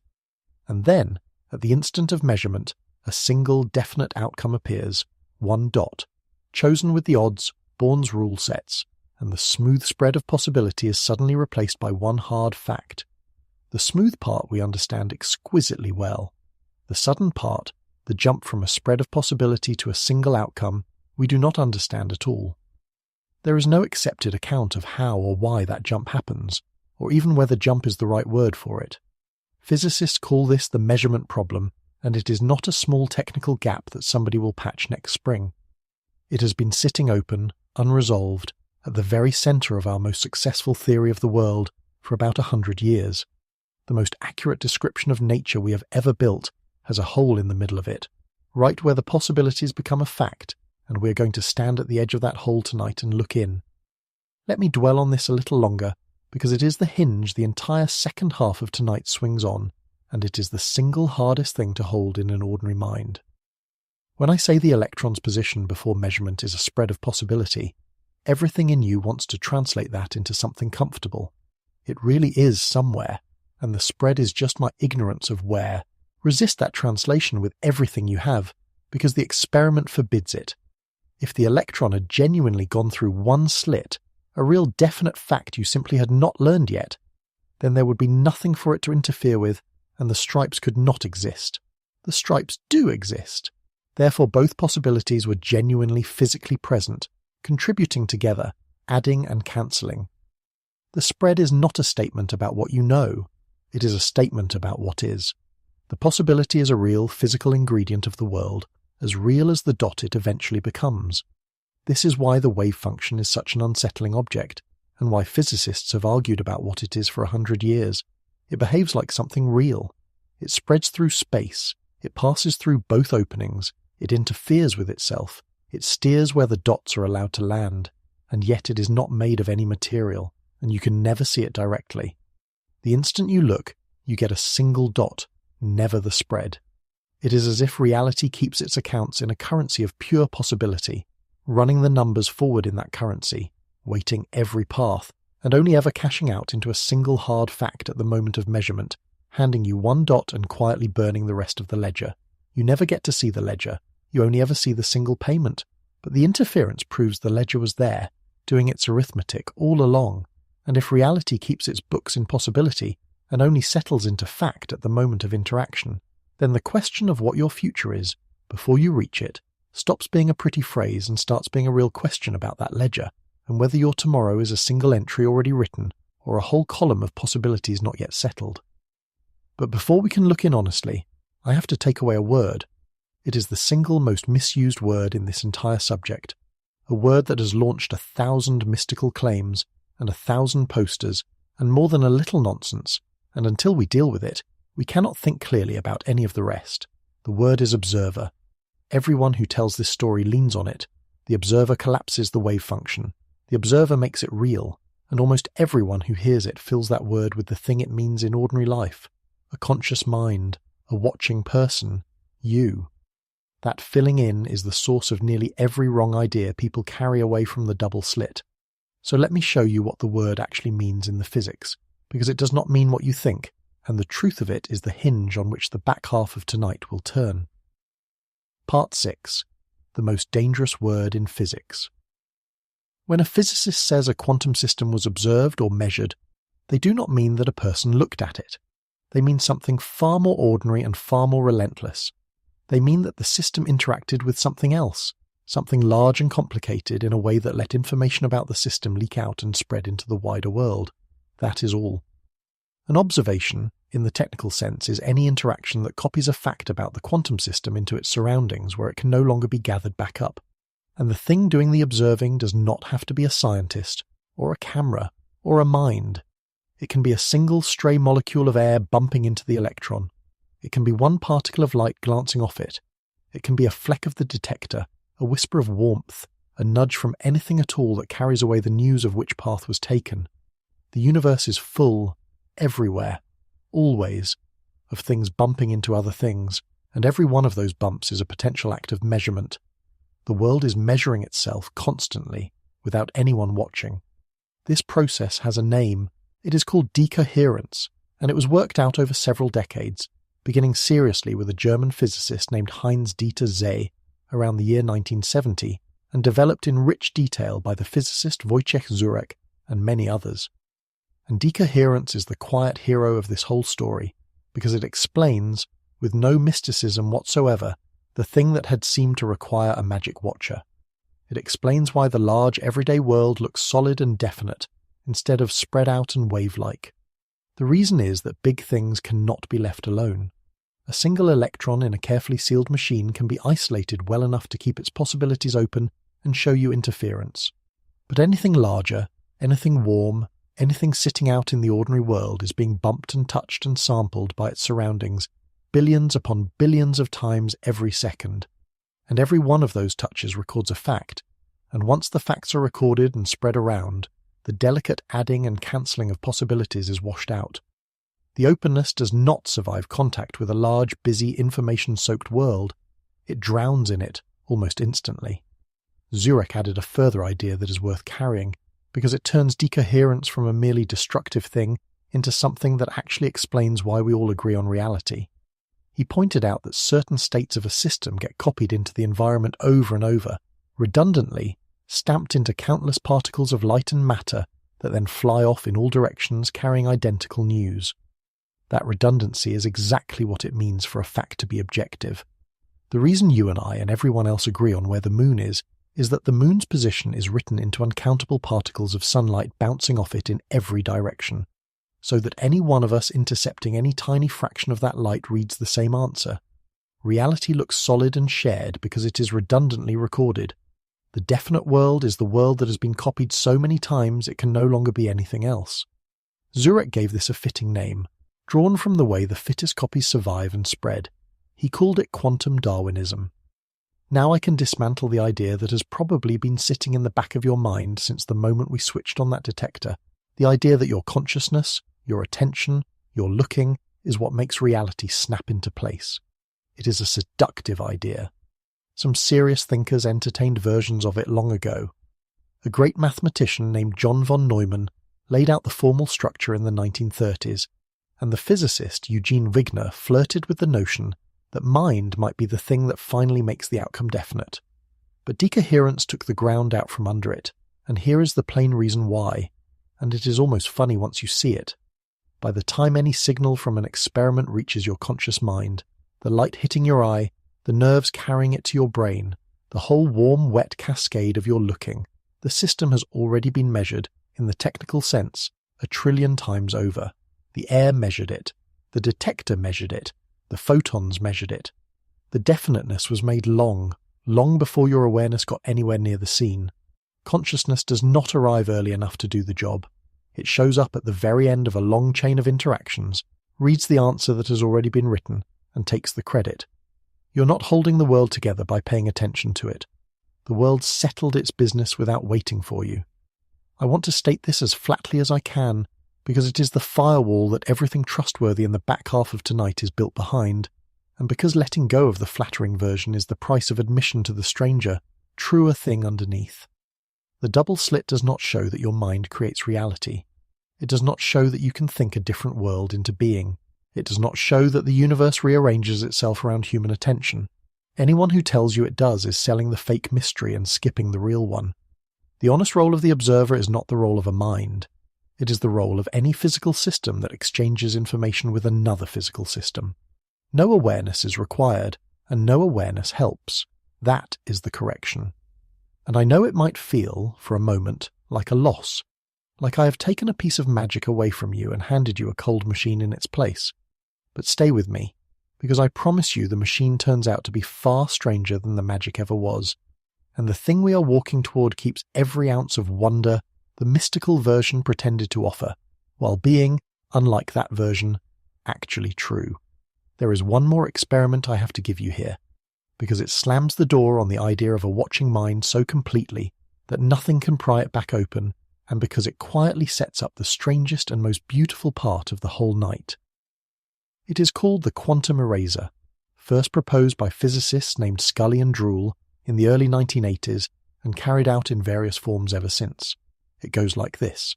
S1: And then, at the instant of measurement, a single definite outcome appears, one dot, chosen with the odds Born's rule sets, and the smooth spread of possibility is suddenly replaced by one hard fact. The smooth part we understand exquisitely well. The sudden part, the jump from a spread of possibility to a single outcome, we do not understand at all. There is no accepted account of how or why that jump happens, or even whether jump is the right word for it. Physicists call this the measurement problem, and it is not a small technical gap that somebody will patch next spring. It has been sitting open, unresolved, at the very centre of our most successful theory of the world for about 100 years. The most accurate description of nature we have ever built has a hole in the middle of it, right where the possibilities become a fact, and we are going to stand at the edge of that hole tonight and look in. Let me dwell on this a little longer, because it is the hinge the entire second half of tonight swings on, and it is the single hardest thing to hold in an ordinary mind. When I say the electron's position before measurement is a spread of possibility, everything in you wants to translate that into something comfortable. It really is somewhere, and the spread is just my ignorance of where. Resist that translation with everything you have, because the experiment forbids it. If the electron had genuinely gone through one slit, a real definite fact you simply had not learned yet, then there would be nothing for it to interfere with, and the stripes could not exist. The stripes do exist. Therefore both possibilities were genuinely physically present, contributing together, adding and cancelling. The spread is not a statement about what you know, it is a statement about what is. The possibility is a real physical ingredient of the world, as real as the dot it eventually becomes. This is why the wave function is such an unsettling object, and why physicists have argued about what it is for 100 years. It behaves like something real. It spreads through space, it passes through both openings, it interferes with itself, it steers where the dots are allowed to land, and yet it is not made of any material, and you can never see it directly. The instant you look, you get a single dot, never the spread. It is as if reality keeps its accounts in a currency of pure possibility, running the numbers forward in that currency, weighting every path, and only ever cashing out into a single hard fact at the moment of measurement, handing you one dot and quietly burning the rest of the ledger. You never get to see the ledger, you only ever see the single payment, but the interference proves the ledger was there, doing its arithmetic all along, and if reality keeps its books in possibility, and only settles into fact at the moment of interaction, then the question of what your future is, before you reach it, stops being a pretty phrase and starts being a real question about that ledger, and whether your tomorrow is a single entry already written, or a whole column of possibilities not yet settled. But before we can look in honestly, I have to take away a word. It is the single most misused word in this entire subject, a word that has launched 1,000 mystical claims and 1,000 posters and more than a little nonsense, and until we deal with it, we cannot think clearly about any of the rest. The word is observer. Everyone who tells this story leans on it. The observer collapses the wave function. The observer makes it real, and almost everyone who hears it fills that word with the thing it means in ordinary life. A conscious mind, a watching person, you. That filling in is the source of nearly every wrong idea people carry away from the double slit. So let me show you what the word actually means in the physics, because it does not mean what you think, and the truth of it is the hinge on which the back half of tonight will turn. Part 6. The most dangerous word in physics. When a physicist says a quantum system was observed or measured, they do not mean that a person looked at it. They mean something far more ordinary and far more relentless. They mean that the system interacted with something else, something large and complicated in a way that let information about the system leak out and spread into the wider world. That is all. An observation, in the technical sense, is any interaction that copies a fact about the quantum system into its surroundings where it can no longer be gathered back up. And the thing doing the observing does not have to be a scientist, or a camera, or a mind. It can be a single stray molecule of air bumping into the electron. It can be one particle of light glancing off it. It can be a fleck of the detector, a whisper of warmth, a nudge from anything at all that carries away the news of which path was taken. The universe is full, everywhere, always, of things bumping into other things, and every one of those bumps is a potential act of measurement. The world is measuring itself constantly, without anyone watching. This process has a name. It is called decoherence, and it was worked out over several decades, beginning seriously with a German physicist named Heinz-Dieter Zeh around the year 1970, and developed in rich detail by the physicist Wojciech Zurek and many others. And decoherence is the quiet hero of this whole story, because it explains, with no mysticism whatsoever, the thing that had seemed to require a magic watcher. It explains why the large everyday world looks solid and definite, instead of spread out and wave-like. The reason is that big things cannot be left alone. A single electron in a carefully sealed machine can be isolated well enough to keep its possibilities open and show you interference. But anything larger, anything warm, anything sitting out in the ordinary world is being bumped and touched and sampled by its surroundings billions upon billions of times every second. And every one of those touches records a fact, and once the facts are recorded and spread around, the delicate adding and cancelling of possibilities is washed out. The openness does not survive contact with a large, busy, information-soaked world. It drowns in it almost instantly. Zurek added a further idea that is worth carrying, because it turns decoherence from a merely destructive thing into something that actually explains why we all agree on reality. He pointed out that certain states of a system get copied into the environment over and over, redundantly, stamped into countless particles of light and matter that then fly off in all directions carrying identical news. That redundancy is exactly what it means for a fact to be objective. The reason you and I and everyone else agree on where the moon is that the moon's position is written into uncountable particles of sunlight bouncing off it in every direction, so that any one of us intercepting any tiny fraction of that light reads the same answer. Reality looks solid and shared because it is redundantly recorded. The definite world is the world that has been copied so many times it can no longer be anything else. Zurek gave this a fitting name, drawn from the way the fittest copies survive and spread. He called it quantum Darwinism. Now I can dismantle the idea that has probably been sitting in the back of your mind since the moment we switched on that detector, the idea that your consciousness, your attention, your looking, is what makes reality snap into place. It is a seductive idea. Some serious thinkers entertained versions of it long ago. A great mathematician named John von Neumann laid out the formal structure in the 1930s, and the physicist Eugene Wigner flirted with the notion that mind might be the thing that finally makes the outcome definite. But decoherence took the ground out from under it, and here is the plain reason why, and it is almost funny once you see it. By the time any signal from an experiment reaches your conscious mind, the light hitting your eye, the nerves carrying it to your brain, the whole warm, wet cascade of your looking, the system has already been measured, in the technical sense, 1 trillion times over. The air measured it. The detector measured it. The photons measured it. The definiteness was made long before your awareness got anywhere near the scene. Consciousness does not arrive early enough to do the job. It shows up at the very end of a long chain of interactions, reads the answer that has already been written, and takes the credit. You're not holding the world together by paying attention to it. The world settled its business without waiting for you. I want to state this as flatly as I can, because it is the firewall that everything trustworthy in the back half of tonight is built behind, and because letting go of the flattering version is the price of admission to the stranger, truer thing underneath. The double slit does not show that your mind creates reality. It does not show that you can think a different world into being. It does not show that the universe rearranges itself around human attention. Anyone who tells you it does is selling the fake mystery and skipping the real one. The honest role of the observer is not the role of a mind. It is the role of any physical system that exchanges information with another physical system. No awareness is required, and no awareness helps. That is the correction. And I know it might feel, for a moment, like a loss, like I have taken a piece of magic away from you and handed you a cold machine in its place. But stay with me, because I promise you the machine turns out to be far stranger than the magic ever was, and the thing we are walking toward keeps every ounce of wonder the mystical version pretended to offer, while being, unlike that version, actually true. There is one more experiment I have to give you here, because it slams the door on the idea of a watching mind so completely that nothing can pry it back open, and because it quietly sets up the strangest and most beautiful part of the whole night. It is called the quantum eraser, first proposed by physicists named Scully and Drull in the early 1980s and carried out in various forms ever since. It goes like this.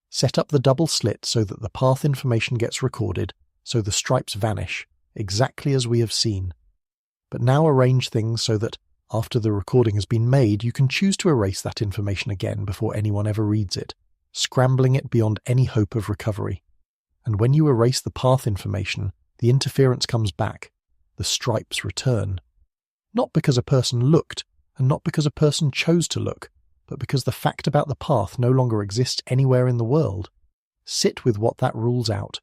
S1: Set up the double slit so that the path information gets recorded, so the stripes vanish, exactly as we have seen. But now arrange things so that, after the recording has been made, you can choose to erase that information again before anyone ever reads it, scrambling it beyond any hope of recovery. And when you erase the path information, the interference comes back, the stripes return. Not because a person looked, and not because a person chose to look, but because the fact about the path no longer exists anywhere in the world. Sit with what that rules out.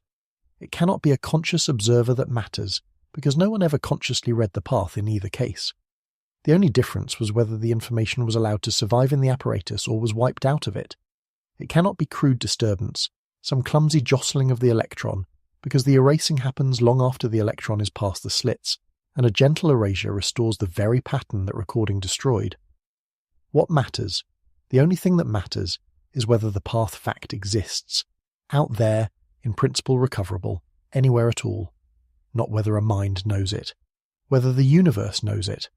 S1: It cannot be a conscious observer that matters, because no one ever consciously read the path in either case. The only difference was whether the information was allowed to survive in the apparatus or was wiped out of it. It cannot be crude disturbance, some clumsy jostling of the electron, because the erasing happens long after the electron is past the slits, and a gentle erasure restores the very pattern that recording destroyed. What matters, the only thing that matters, is whether the path fact exists, out there, in principle recoverable, anywhere at all, not whether a mind knows it, whether the universe knows it.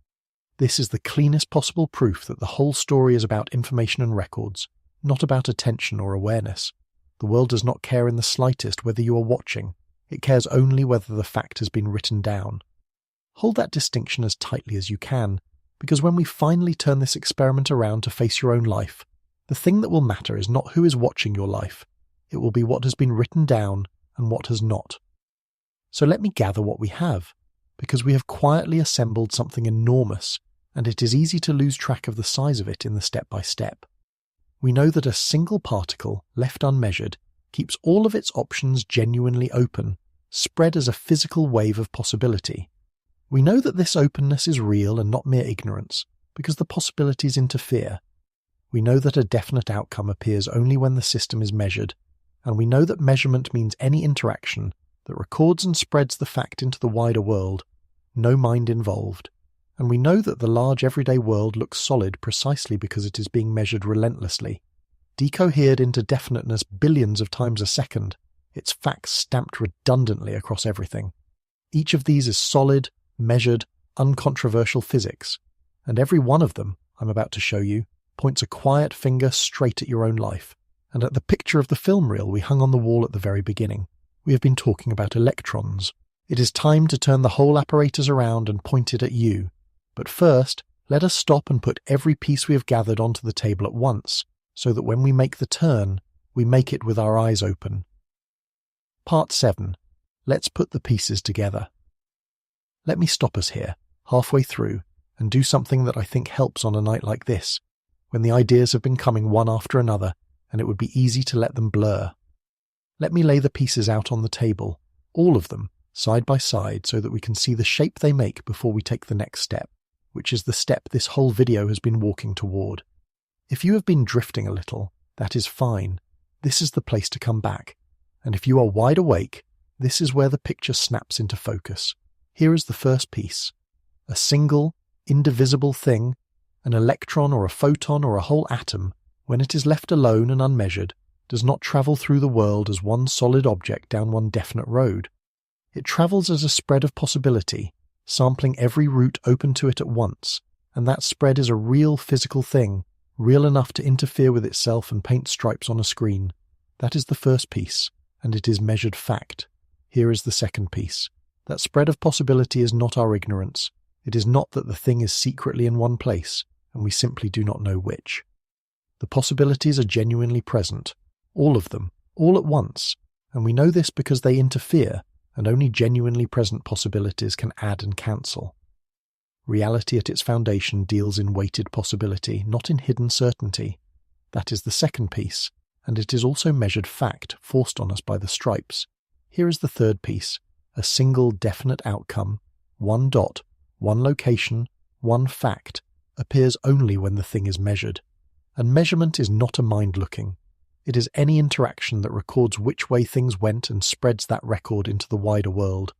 S1: This is the cleanest possible proof that the whole story is about information and records, not about attention or awareness. The world does not care in the slightest whether you are watching. It cares only whether the fact has been written down. Hold that distinction as tightly as you can, because when we finally turn this experiment around to face your own life, the thing that will matter is not who is watching your life. It will be what has been written down and what has not. So let me gather what we have, because we have quietly assembled something enormous, and it is easy to lose track of the size of it in the step-by-step. We know that a single particle, left unmeasured, keeps all of its options genuinely open, spread as a physical wave of possibility. We know that this openness is real and not mere ignorance, because the possibilities interfere. We know that a definite outcome appears only when the system is measured, and we know that measurement means any interaction that records and spreads the fact into the wider world, no mind involved. And we know that the large everyday world looks solid precisely because it is being measured relentlessly, decohered into definiteness billions of times a second, its facts stamped redundantly across everything. Each of these is solid, measured, uncontroversial physics, and every one of them, I'm about to show you, points a quiet finger straight at your own life, and at the picture of the film reel we hung on the wall at the very beginning. We have been talking about electrons. It is time to turn the whole apparatus around and point it at you. But first, let us stop and put every piece we have gathered onto the table at once, so that when we make the turn, we make it with our eyes open. Part 7. Let's put the pieces together. Let me stop us here, halfway through, and do something that I think helps on a night like this, when the ideas have been coming one after another, and it would be easy to let them blur. Let me lay the pieces out on the table, all of them, side by side, so that we can see the shape they make before we take the next step, which is the step this whole video has been walking toward. If you have been drifting a little, that is fine. this is the place to come back. And if you are wide awake, this is where the picture snaps into focus. Here is the first piece. A single, indivisible thing, an electron or a photon or a whole atom, when it is left alone and unmeasured, does not travel through the world as one solid object down one definite road. It travels as a spread of possibility, sampling every route open to it at once, and that spread is a real physical thing, real enough to interfere with itself and paint stripes on a screen. That is the first piece, and it is measured fact. Here is the second piece. That spread of possibility is not our ignorance. It is not that the thing is secretly in one place, and we simply do not know which. The possibilities are genuinely present, all of them, all at once, and we know this because they interfere, and only genuinely present possibilities can add and cancel. Reality at its foundation deals in weighted possibility, not in hidden certainty. That is the second piece, and it is also measured fact forced on us by the stripes. Here is the third piece, a single definite outcome, one dot, one location, one fact, appears only when the thing is measured. And measurement is not a mind-looking. It is any interaction that records which way things went and spreads that record into the wider world.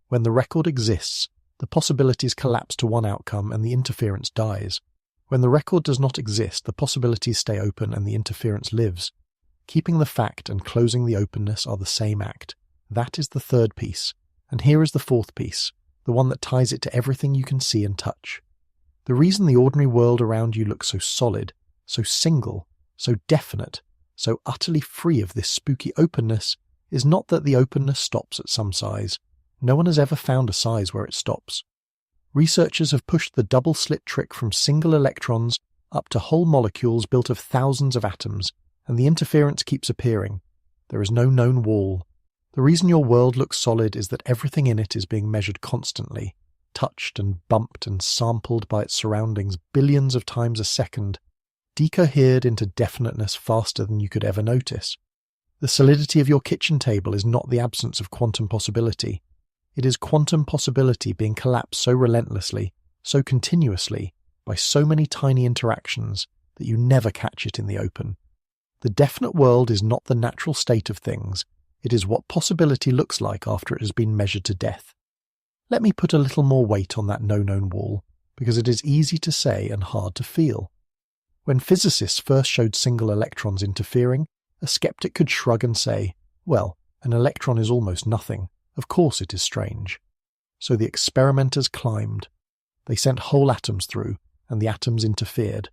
S1: When the record exists, the possibilities collapse to one outcome and the interference dies. When the record does not exist, the possibilities stay open and the interference lives. Keeping the fact and closing the openness are the same act. That is the third piece. And here is the fourth piece, the one that ties it to everything you can see and touch. The reason the ordinary world around you looks so solid, so single, so definite, so utterly free of this spooky openness is not that the openness stops at some size. No one has ever found a size where it stops. Researchers have pushed the double slit trick from single electrons up to whole molecules built of thousands of atoms, and the interference keeps appearing. There is no known wall. The reason your world looks solid is that everything in it is being measured constantly, touched and bumped and sampled by its surroundings billions of times a second, decohered into definiteness faster than you could ever notice. The solidity of your kitchen table is not the absence of quantum possibility. It is quantum possibility being collapsed so relentlessly, so continuously, by so many tiny interactions that you never catch it in the open. The definite world is not the natural state of things. It is what possibility looks like after it has been measured to death. Let me put a little more weight on that no-known wall, because it is easy to say and hard to feel. When physicists first showed single electrons interfering, a skeptic could shrug and say, well, an electron is almost nothing. Of course it is strange. So the experimenters climbed. They sent whole atoms through, and the atoms interfered.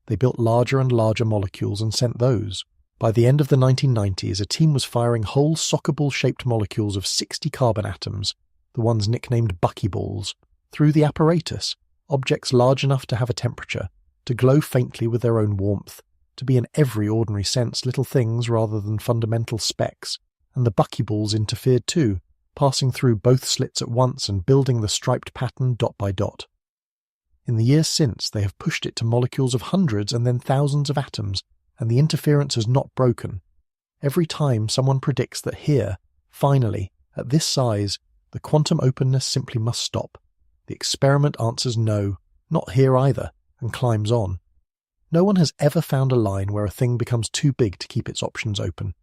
S1: They built larger and larger molecules and sent those. By the end of the 1990s, a team was firing whole soccer ball-shaped molecules of 60 carbon atoms, the ones nicknamed buckyballs, through the apparatus, objects large enough to have a temperature, to glow faintly with their own warmth, to be in every ordinary sense little things rather than fundamental specks, and the buckyballs interfered too, passing through both slits at once and building the striped pattern dot by dot. In the years since, they have pushed it to molecules of hundreds and then thousands of atoms, and the interference has not broken. Every time someone predicts that here, finally, at this size, the quantum openness simply must stop. The experiment answers no, not here either, and climbs on. No one has ever found a line where a thing becomes too big to keep its options open.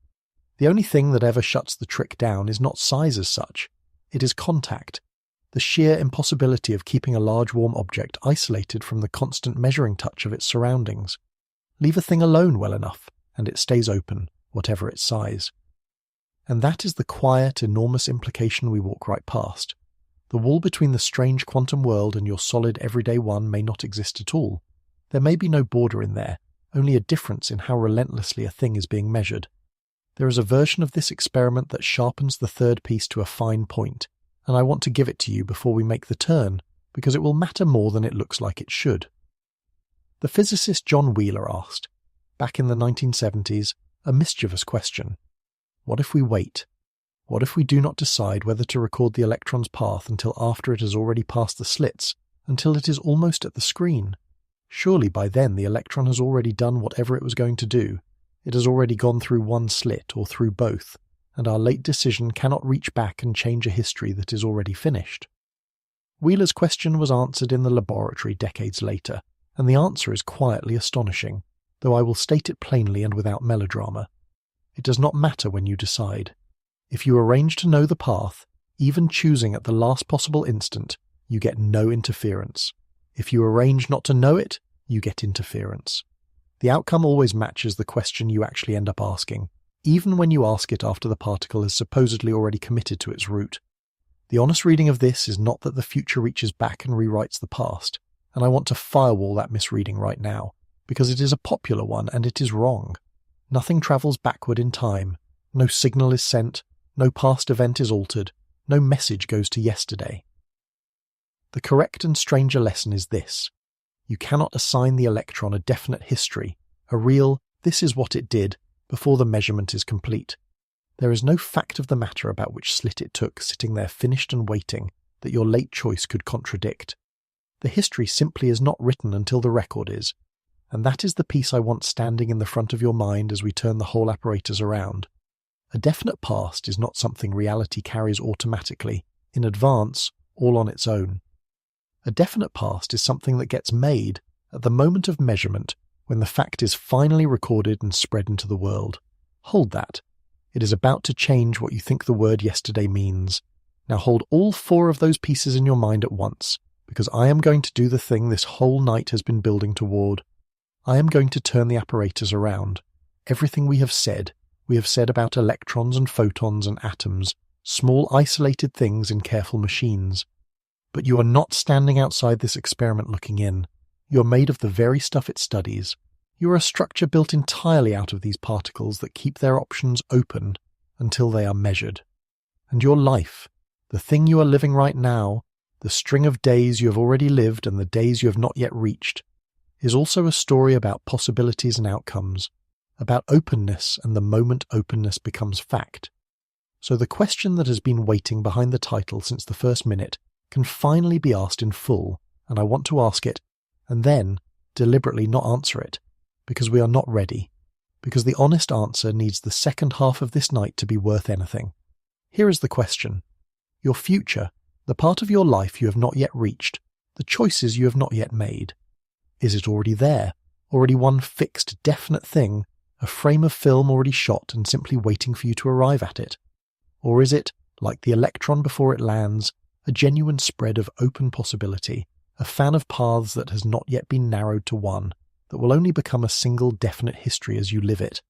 S1: The only thing that ever shuts the trick down is not size as such. It is contact, the sheer impossibility of keeping a large warm object isolated from the constant measuring touch of its surroundings. Leave a thing alone well enough, and it stays open, whatever its size. And that is the quiet, enormous implication we walk right past. The wall between the strange quantum world and your solid everyday one may not exist at all. There may be no border in there, only a difference in how relentlessly a thing is being measured. There is a version of this experiment that sharpens the third piece to a fine point, and I want to give it to you before we make the turn, because it will matter more than it looks like it should. The physicist John Wheeler asked, back in the 1970s, a mischievous question. What if we wait? What if we do not decide whether to record the electron's path until after it has already passed the slits, until it is almost at the screen? Surely by then the electron has already done whatever it was going to do. It has already gone through one slit or through both, and our late decision cannot reach back and change a history that is already finished. Wheeler's question was answered in the laboratory decades later, and the answer is quietly astonishing, though I will state it plainly and without melodrama. It does not matter when you decide. If you arrange to know the path, even choosing at the last possible instant, you get no interference. If you arrange not to know it, you get interference. The outcome always matches the question you actually end up asking, even when you ask it after the particle has supposedly already committed to its route. The honest reading of this is not that the future reaches back and rewrites the past, and I want to firewall that misreading right now, because it is a popular one and it is wrong. Nothing travels backward in time, no signal is sent, no past event is altered, no message goes to yesterday. The correct and stranger lesson is this: you cannot assign the electron a definite history, a real "this is what it did," before the measurement is complete. There is no fact of the matter about which slit it took sitting there finished and waiting that your late choice could contradict. The history simply is not written until the record is, and that is the piece I want standing in the front of your mind as we turn the whole apparatus around. A definite past is not something reality carries automatically, in advance, all on its own. A definite past is something that gets made at the moment of measurement when the fact is finally recorded and spread into the world. Hold that. It is about to change what you think the word yesterday means. Now hold all 4 of those pieces in your mind at once, because I am going to do the thing this whole night has been building toward. I am going to turn the apparatus around. Everything we have said about electrons and photons and atoms, small isolated things in careful machines. But you are not standing outside this experiment looking in. You are made of the very stuff it studies. You are a structure built entirely out of these particles that keep their options open until they are measured. And your life, the thing you are living right now, the string of days you have already lived and the days you have not yet reached, is also a story about possibilities and outcomes, about openness and the moment openness becomes fact. So the question that has been waiting behind the title since the first minute can finally be asked in full, and I want to ask it, and then deliberately not answer it, because we are not ready, because the honest answer needs the second half of this night to be worth anything. Here is the question. Your future, the part of your life you have not yet reached, the choices you have not yet made. Is it already there, already one fixed, definite thing, a frame of film already shot and simply waiting for you to arrive at it? Or is it, like the electron before it lands, a genuine spread of open possibility, a fan of paths that has not yet been narrowed to one, that will only become a single definite history as you live it?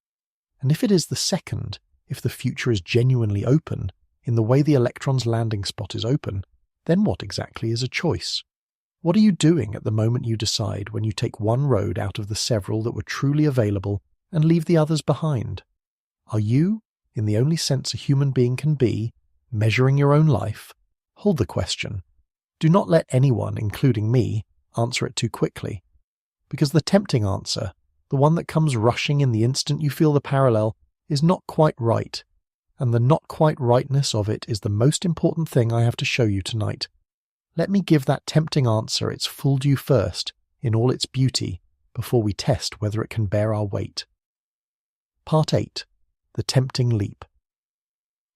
S1: And if it is the second, if the future is genuinely open, in the way the electron's landing spot is open, then what exactly is a choice? What are you doing at the moment you decide when you take one road out of the several that were truly available and leave the others behind? Are you, in the only sense a human being can be, measuring your own life? Hold the question. Do not let anyone, including me, answer it too quickly. Because the tempting answer, the one that comes rushing in the instant you feel the parallel, is not quite right. And the not quite rightness of it is the most important thing I have to show you tonight. Let me give that tempting answer its full due first, in all its beauty, before we test whether it can bear our weight. Part 8. The Tempting Leap.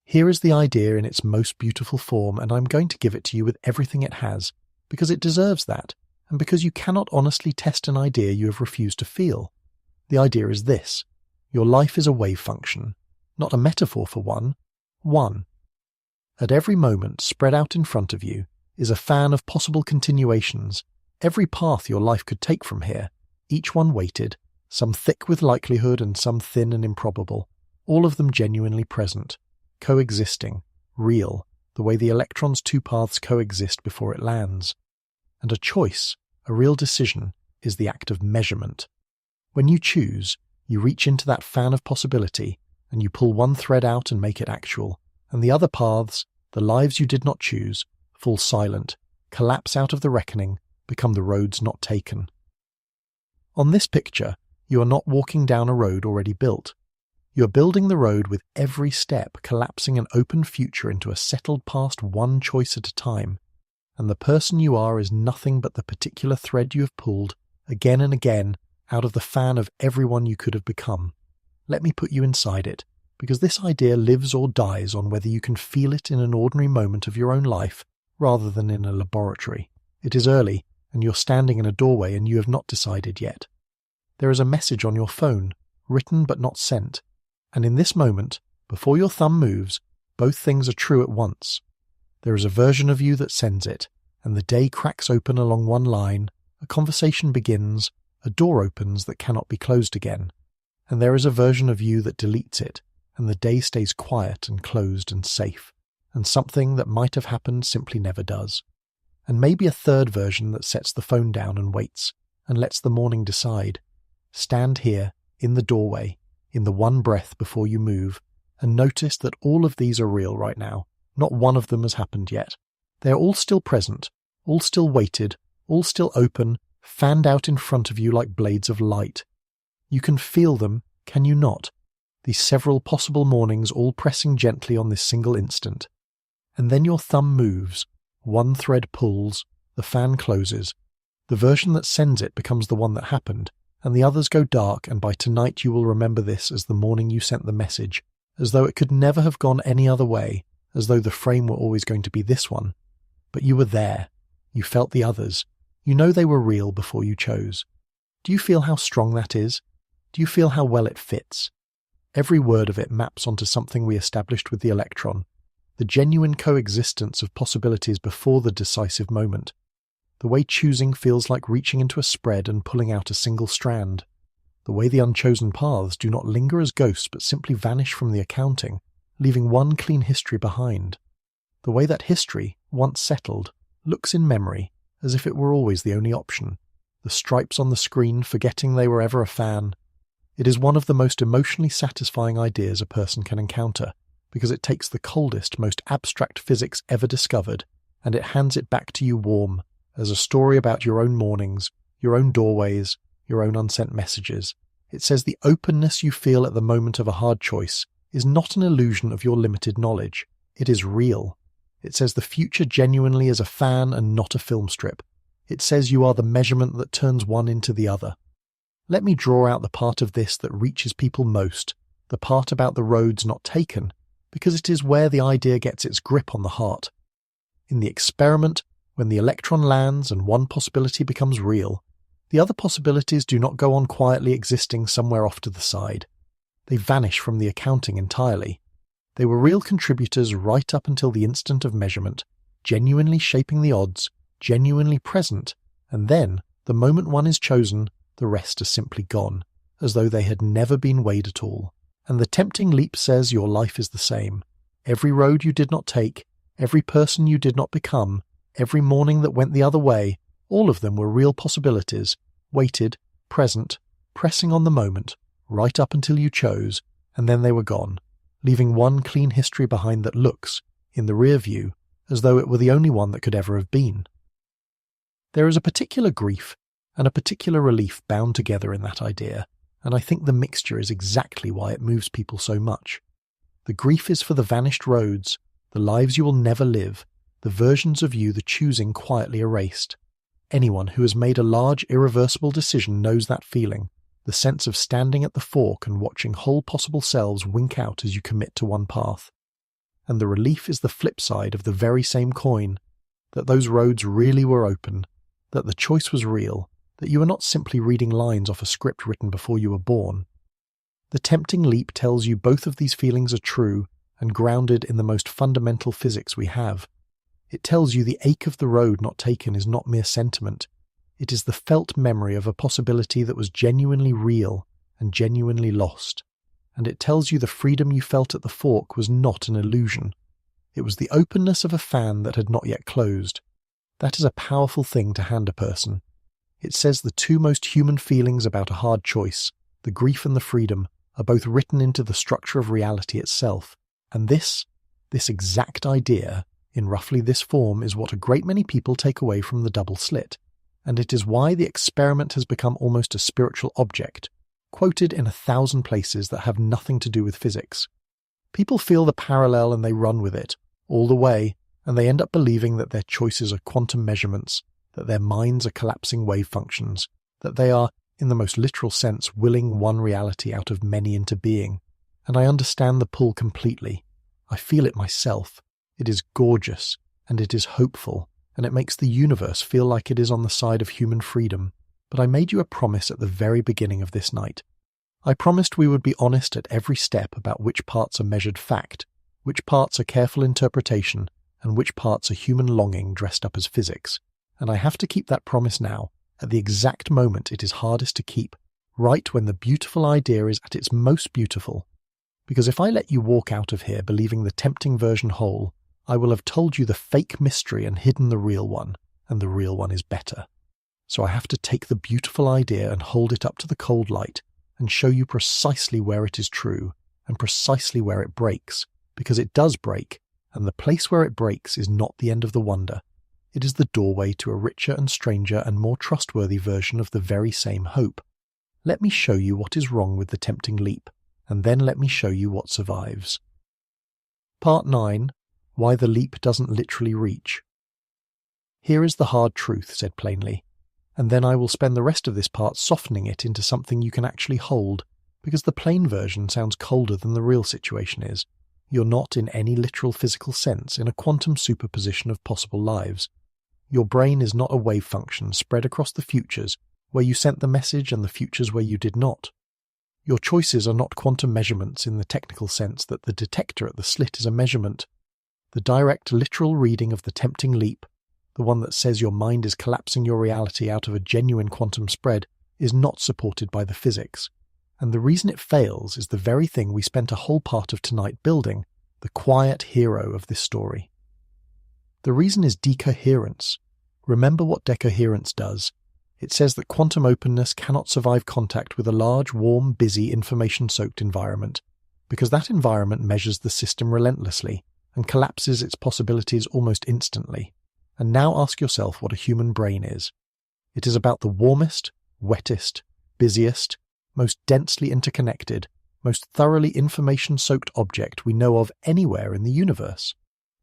S1: Here is the idea in its most beautiful form, and I'm going to give it to you with everything it has, because it deserves that, and because you cannot honestly test an idea you have refused to feel. The idea is this: your life is a wave function, not a metaphor for one. At every moment, spread out in front of you, is a fan of possible continuations, every path your life could take from here, each one weighted, some thick with likelihood and some thin and improbable, all of them genuinely present, coexisting, real, the way the electron's 2 paths coexist before it lands. And a choice, a real decision, is the act of measurement. When you choose, you reach into that fan of possibility, and you pull one thread out and make it actual, and the other paths, the lives you did not choose, fall silent, collapse out of the reckoning, become the roads not taken. On this picture, you are not walking down a road already built. You are building the road with every step collapsing an open future into a settled past one choice at a time, and the person you are is nothing but the particular thread you have pulled, again and again, out of the fan of everyone you could have become. Let me put you inside it, because this idea lives or dies on whether you can feel it in an ordinary moment of your own life, rather than in a laboratory. It is early, and you're standing in a doorway and you have not decided yet. There is a message on your phone, written but not sent, And in this moment, before your thumb moves, both things are true at once. There is a version of you that sends it, and the day cracks open along one line, a conversation begins, a door opens that cannot be closed again. And there is a version of you that deletes it, and the day stays quiet and closed and safe, and something that might have happened simply never does. And maybe a third version that sets the phone down and waits, and lets the morning decide. Stand here, in the doorway, in the one breath before you move, and notice that all of these are real right now. Not one of them has happened yet. They are all still present, all still weighted, all still open, fanned out in front of you like blades of light. You can feel them, can you not? These several possible mornings all pressing gently on this single instant. And then your thumb moves, one thread pulls, the fan closes. The version that sends it becomes the one that happened, and the others go dark, and by tonight you will remember this as the morning you sent the message, as though it could never have gone any other way, as though the frame were always going to be this one. But you were there. You felt the others. You know they were real before you chose. Do you feel how strong that is? Do you feel how well it fits? Every word of it maps onto something we established with the electron, the genuine coexistence of possibilities before the decisive moment. The way choosing feels like reaching into a spread and pulling out a single strand. The way the unchosen paths do not linger as ghosts but simply vanish from the accounting, leaving one clean history behind. The way that history, once settled, looks in memory as if it were always the only option. The stripes on the screen forgetting they were ever a fan. It is one of the most emotionally satisfying ideas a person can encounter, because it takes the coldest, most abstract physics ever discovered, and it hands it back to you warm, as a story about your own mornings, your own doorways, your own unsent messages. It says the openness you feel at the moment of a hard choice is not an illusion of your limited knowledge. It is real. It says the future genuinely is a fan and not a film strip. It says you are the measurement that turns one into the other. Let me draw out the part of this that reaches people most, the part about the roads not taken, because it is where the idea gets its grip on the heart. In the experiment, when the electron lands and one possibility becomes real, the other possibilities do not go on quietly existing somewhere off to the side. They vanish from the accounting entirely. They were real contributors right up until the instant of measurement, genuinely shaping the odds, genuinely present, and then, the moment one is chosen, the rest are simply gone, as though they had never been weighed at all. And the tempting leap says your life is the same. Every road you did not take, every person you did not become, every morning that went the other way, all of them were real possibilities, weighted, present, pressing on the moment, right up until you chose, and then they were gone, leaving one clean history behind that looks, in the rear view, as though it were the only one that could ever have been. There is a particular grief and a particular relief bound together in that idea, and I think the mixture is exactly why it moves people so much. The grief is for the vanished roads, the lives you will never live, the versions of you the choosing quietly erased. Anyone who has made a large, irreversible decision knows that feeling, the sense of standing at the fork and watching whole possible selves wink out as you commit to one path. And the relief is the flip side of the very same coin, that those roads really were open, that the choice was real, that you are not simply reading lines off a script written before you were born. The tempting leap tells you both of these feelings are true and grounded in the most fundamental physics we have. It tells you the ache of the road not taken is not mere sentiment. It is the felt memory of a possibility that was genuinely real and genuinely lost. And it tells you the freedom you felt at the fork was not an illusion. It was the openness of a fan that had not yet closed. That is a powerful thing to hand a person. It says the two most human feelings about a hard choice, the grief and the freedom, are both written into the structure of reality itself. And this exact idea, in roughly this form, is what a great many people take away from the double slit. And it is why the experiment has become almost a spiritual object, quoted in 1,000 places that have nothing to do with physics. People feel the parallel and they run with it, all the way, and they end up believing that their choices are quantum measurements, that their minds are collapsing wave functions, that they are, in the most literal sense, willing one reality out of many into being. And I understand the pull completely. I feel it myself. It is gorgeous, and it is hopeful, and it makes the universe feel like it is on the side of human freedom. But I made you a promise at the very beginning of this night. I promised we would be honest at every step about which parts are measured fact, which parts are careful interpretation, and which parts are human longing dressed up as physics. And I have to keep that promise now, at the exact moment it is hardest to keep, right when the beautiful idea is at its most beautiful. Because if I let you walk out of here believing the tempting version whole, I will have told you the fake mystery and hidden the real one, and the real one is better. So I have to take the beautiful idea and hold it up to the cold light and show you precisely where it is true and precisely where it breaks, because it does break, and the place where it breaks is not the end of the wonder. It is the doorway to a richer and stranger and more trustworthy version of the very same hope. Let me show you what is wrong with the tempting leap, and then let me show you what survives. Part 9. Why the leap doesn't literally reach. Here is the hard truth, said plainly, and then I will spend the rest of this part softening it into something you can actually hold, because the plain version sounds colder than the real situation is. You're not, in any literal physical sense, in a quantum superposition of possible lives. Your brain is not a wave function spread across the futures where you sent the message and the futures where you did not. Your choices are not quantum measurements in the technical sense that the detector at the slit is a measurement. The direct literal reading of the tempting leap, the one that says your mind is collapsing your reality out of a genuine quantum spread, is not supported by the physics. And the reason it fails is the very thing we spent a whole part of tonight building, the quiet hero of this story. The reason is decoherence. Remember what decoherence does. It says that quantum openness cannot survive contact with a large, warm, busy, information-soaked environment, because that environment measures the system relentlessly and collapses its possibilities almost instantly. And now ask yourself what a human brain is. It is about the warmest, wettest, busiest, most densely interconnected, most thoroughly information-soaked object we know of anywhere in the universe.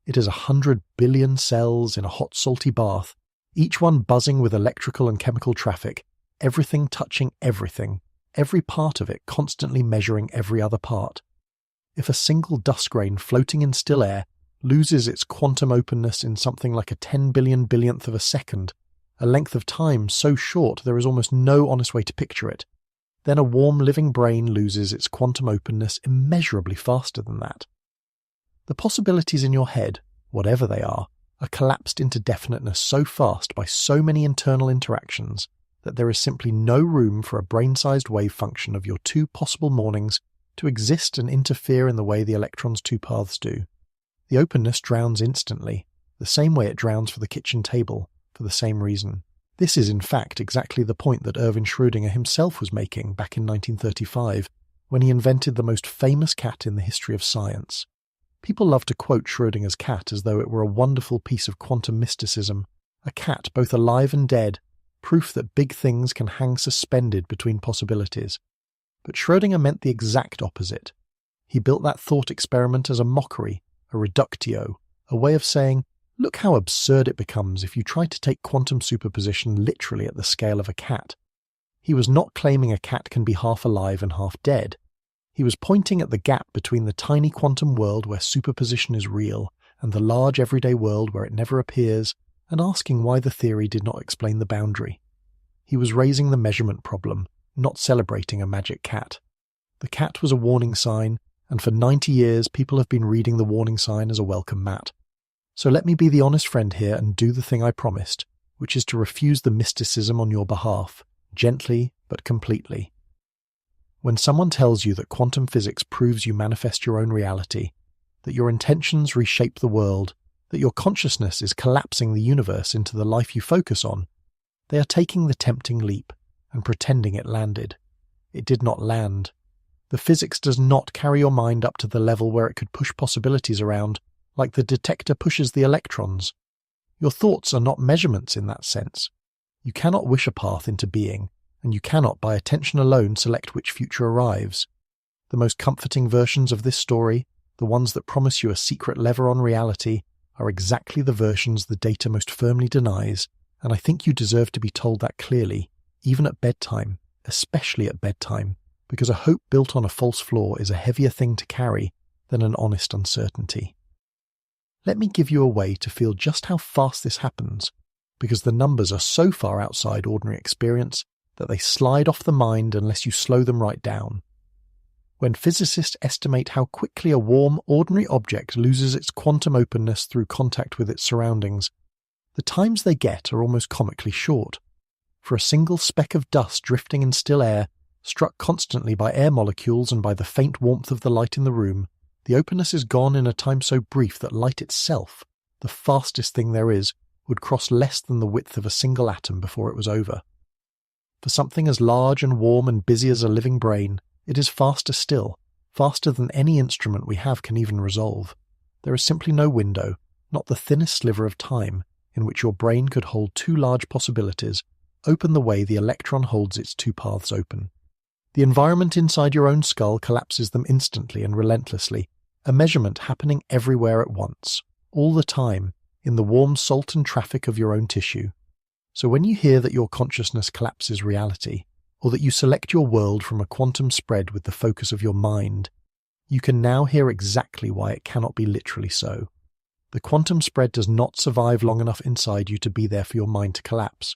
S1: It is 100 billion cells in a hot, salty bath, each one buzzing with electrical and chemical traffic, everything touching everything, every part of it constantly measuring every other part. If a single dust grain floating in still air loses its quantum openness in something like a 10 billion billionth of a second, a length of time so short there is almost no honest way to picture it, then a warm living brain loses its quantum openness immeasurably faster than that. The possibilities in your head, whatever they are collapsed into definiteness so fast by so many internal interactions that there is simply no room for a brain-sized wave function of your two possible mornings to exist and interfere in the way the electron's two paths do. The openness drowns instantly, the same way it drowns for the kitchen table, for the same reason. This is in fact exactly the point that Erwin Schrödinger himself was making back in 1935, when he invented the most famous cat in the history of science. People love to quote Schrödinger's cat as though it were a wonderful piece of quantum mysticism, a cat both alive and dead, proof that big things can hang suspended between possibilities. But Schrödinger meant the exact opposite. He built that thought experiment as a mockery, a reductio, a way of saying, look how absurd it becomes if you try to take quantum superposition literally at the scale of a cat. He was not claiming a cat can be half alive and half dead. He was pointing at the gap between the tiny quantum world where superposition is real and the large everyday world where it never appears, and asking why the theory did not explain the boundary. He was raising the measurement problem, not celebrating a magic cat. The cat was a warning sign, and for 90 years people have been reading the warning sign as a welcome mat. So let me be the honest friend here and do the thing I promised, which is to refuse the mysticism on your behalf, gently but completely. When someone tells you that quantum physics proves you manifest your own reality, that your intentions reshape the world, that your consciousness is collapsing the universe into the life you focus on, they are taking the tempting leap and pretending it landed. It did not land. The physics does not carry your mind up to the level where it could push possibilities around, like the detector pushes the electrons. Your thoughts are not measurements in that sense. You cannot wish a path into being, and you cannot by attention alone select which future arrives. The most comforting versions of this story, the ones that promise you a secret lever on reality, are exactly the versions the data most firmly denies, and I think you deserve to be told that clearly, even at bedtime, especially at bedtime, because a hope built on a false floor is a heavier thing to carry than an honest uncertainty. Let me give you a way to feel just how fast this happens, because the numbers are so far outside ordinary experience that they slide off the mind unless you slow them right down, When physicists estimate how quickly a warm, ordinary object loses its quantum openness through contact with its surroundings, the times they get are almost comically short. For a single speck of dust drifting in still air, struck constantly by air molecules and by the faint warmth of the light in the room, the openness is gone in a time so brief that light itself, the fastest thing there is, would cross less than the width of a single atom before it was over. For something as large and warm and busy as a living brain, it is faster still, faster than any instrument we have can even resolve. There is simply no window, not the thinnest sliver of time, in which your brain could hold two large possibilities, open the way the electron holds its two paths open. The environment inside your own skull collapses them instantly and relentlessly, a measurement happening everywhere at once, all the time, in the warm salt and traffic of your own tissue. So when you hear that your consciousness collapses reality, or that you select your world from a quantum spread with the focus of your mind, you can now hear exactly why it cannot be literally so. The quantum spread does not survive long enough inside you to be there for your mind to collapse.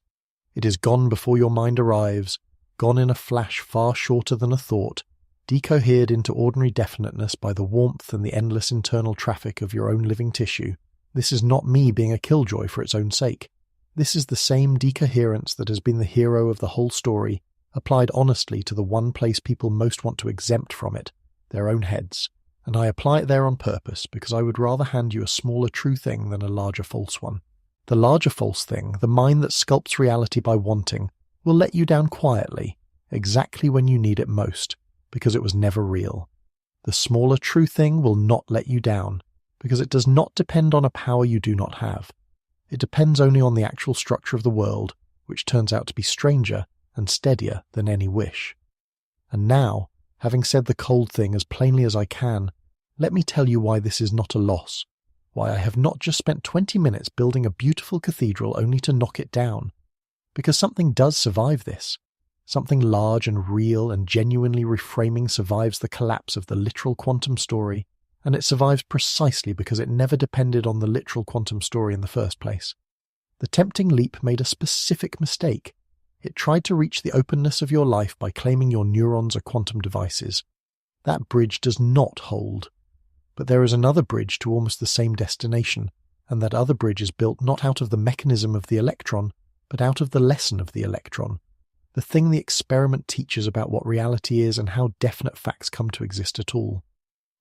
S1: It is gone before your mind arrives, gone in a flash far shorter than a thought, decohered into ordinary definiteness by the warmth and the endless internal traffic of your own living tissue. This is not me being a killjoy for its own sake. This is the same decoherence that has been the hero of the whole story, applied honestly to the one place people most want to exempt from it, their own heads. And I apply it there on purpose because I would rather hand you a smaller true thing than a larger false one. The larger false thing, the mind that sculpts reality by wanting, will let you down quietly, exactly when you need it most, because it was never real. The smaller true thing will not let you down, because it does not depend on a power you do not have. It depends only on the actual structure of the world, which turns out to be stranger and steadier than any wish. And now, having said the cold thing as plainly as I can, let me tell you why this is not a loss, why I have not just spent 20 minutes building a beautiful cathedral only to knock it down. Because something does survive this. Something large and real and genuinely reframing survives the collapse of the literal quantum story, and it survives precisely because it never depended on the literal quantum story in the first place. The tempting leap made a specific mistake. It tried to reach the openness of your life by claiming your neurons are quantum devices. That bridge does not hold. But there is another bridge to almost the same destination, and that other bridge is built not out of the mechanism of the electron, but out of the lesson of the electron, the thing the experiment teaches about what reality is and how definite facts come to exist at all.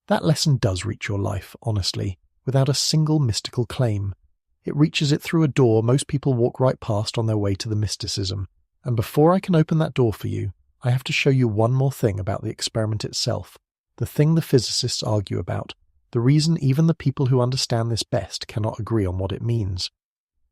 S1: That lesson does reach your life, honestly, without a single mystical claim. It reaches it through a door most people walk right past on their way to the mysticism. And before I can open that door for you, I have to show you one more thing about the experiment itself, the thing the physicists argue about, the reason even the people who understand this best cannot agree on what it means.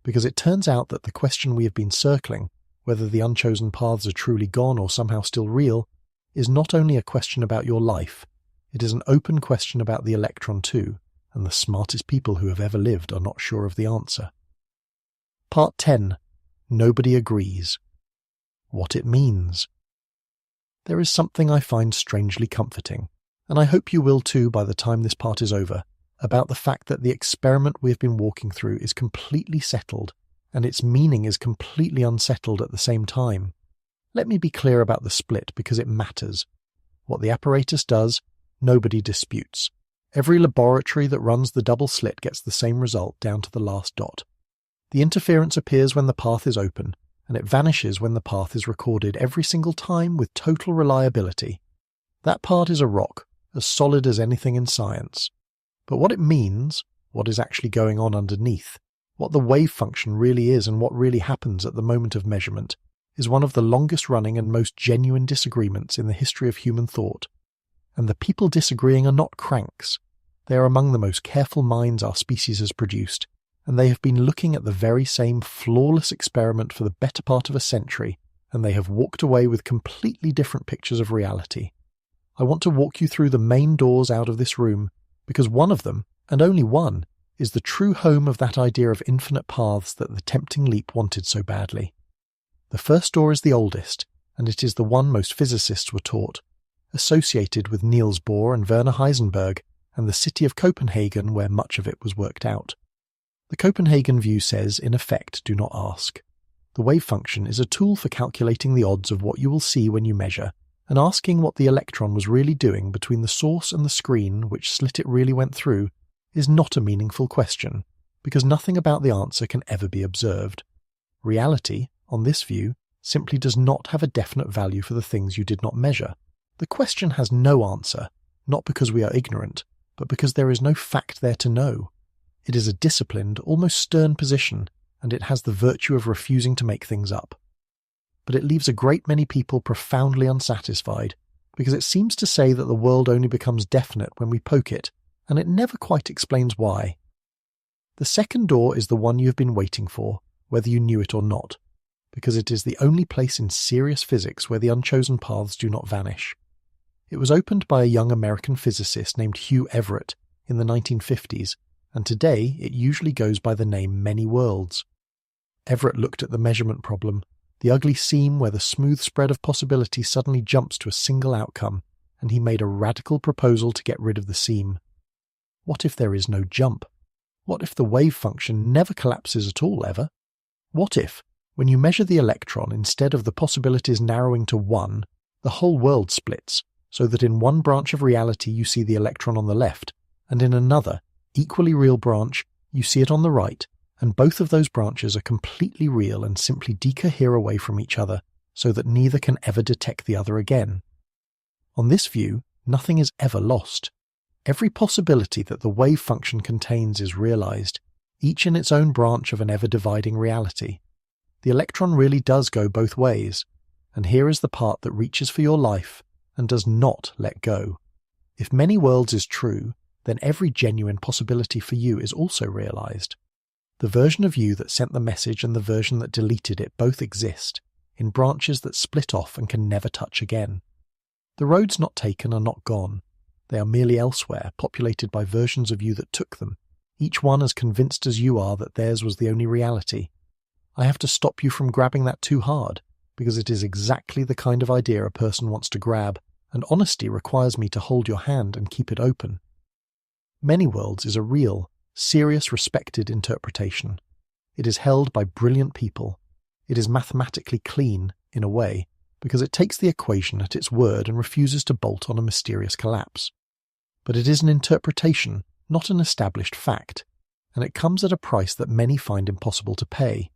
S1: Because it turns out that the question we have been circling, whether the unchosen paths are truly gone or somehow still real, is not only a question about your life, it is an open question about the electron too, and the smartest people who have ever lived are not sure of the answer. Part 10. Nobody agrees. What it means. There is something I find strangely comforting, and I hope you will too by the time this part is over, about the fact that the experiment we have been walking through is completely settled, and its meaning is completely unsettled at the same time. Let me be clear about the split because it matters. What the apparatus does, nobody disputes. Every laboratory that runs the double slit gets the same result down to the last dot. The interference appears when the path is open, and it vanishes when the path is recorded every single time with total reliability. That part is a rock, as solid as anything in science. But what it means, what is actually going on underneath, what the wave function really is and what really happens at the moment of measurement, is one of the longest-running and most genuine disagreements in the history of human thought. And the people disagreeing are not cranks. They are among the most careful minds our species has produced, and they have been looking at the very same flawless experiment for the better part of a century, and they have walked away with completely different pictures of reality. I want to walk you through the main doors out of this room, because one of them, and only one, is the true home of that idea of infinite paths that the tempting leap wanted so badly. The first door is the oldest, and it is the one most physicists were taught, associated with Niels Bohr and Werner Heisenberg, and the city of Copenhagen where much of it was worked out. The Copenhagen view says, in effect, do not ask. The wave function is a tool for calculating the odds of what you will see when you measure, and asking what the electron was really doing between the source and the screen which slit it really went through is not a meaningful question, because nothing about the answer can ever be observed. Reality, on this view, simply does not have a definite value for the things you did not measure. The question has no answer, not because we are ignorant, but because there is no fact there to know. It is a disciplined, almost stern position, and it has the virtue of refusing to make things up. But it leaves a great many people profoundly unsatisfied, because it seems to say that the world only becomes definite when we poke it, and it never quite explains why. The second door is the one you have been waiting for, whether you knew it or not, because it is the only place in serious physics where the unchosen paths do not vanish. It was opened by a young American physicist named Hugh Everett in the 1950s, and today it usually goes by the name Many Worlds. Everett looked at the measurement problem, the ugly seam where the smooth spread of possibility suddenly jumps to a single outcome, and he made a radical proposal to get rid of the seam. What if there is no jump? What if the wave function never collapses at all, ever? What if, when you measure the electron, instead of the possibilities narrowing to one, the whole world splits, so that in one branch of reality you see the electron on the left, and in another, equally real branch, you see it on the right, and both of those branches are completely real and simply decohere away from each other, so that neither can ever detect the other again. On this view, nothing is ever lost. Every possibility that the wave function contains is realized, each in its own branch of an ever-dividing reality. The electron really does go both ways, and here is the part that reaches for your life and does not let go. If Many Worlds is true, then every genuine possibility for you is also realized. The version of you that sent the message and the version that deleted it both exist, in branches that split off and can never touch again. The roads not taken are not gone. They are merely elsewhere, populated by versions of you that took them, each one as convinced as you are that theirs was the only reality. I have to stop you from grabbing that too hard, because it is exactly the kind of idea a person wants to grab, and honesty requires me to hold your hand and keep it open. Many Worlds is a real, serious, respected interpretation. It is held by brilliant people. It is mathematically clean, in a way, because it takes the equation at its word and refuses to bolt on a mysterious collapse. But it is an interpretation, not an established fact, and it comes at a price that many find impossible to pay.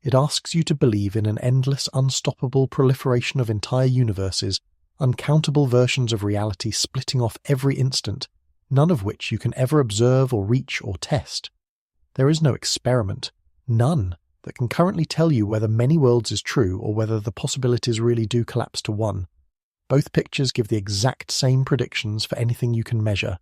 S1: It asks you to believe in an endless, unstoppable proliferation of entire universes, uncountable versions of reality splitting off every instant, none of which you can ever observe or reach or test. There is no experiment, none, that can currently tell you whether Many Worlds is true or whether the possibilities really do collapse to one. Both pictures give the exact same predictions for anything you can measure.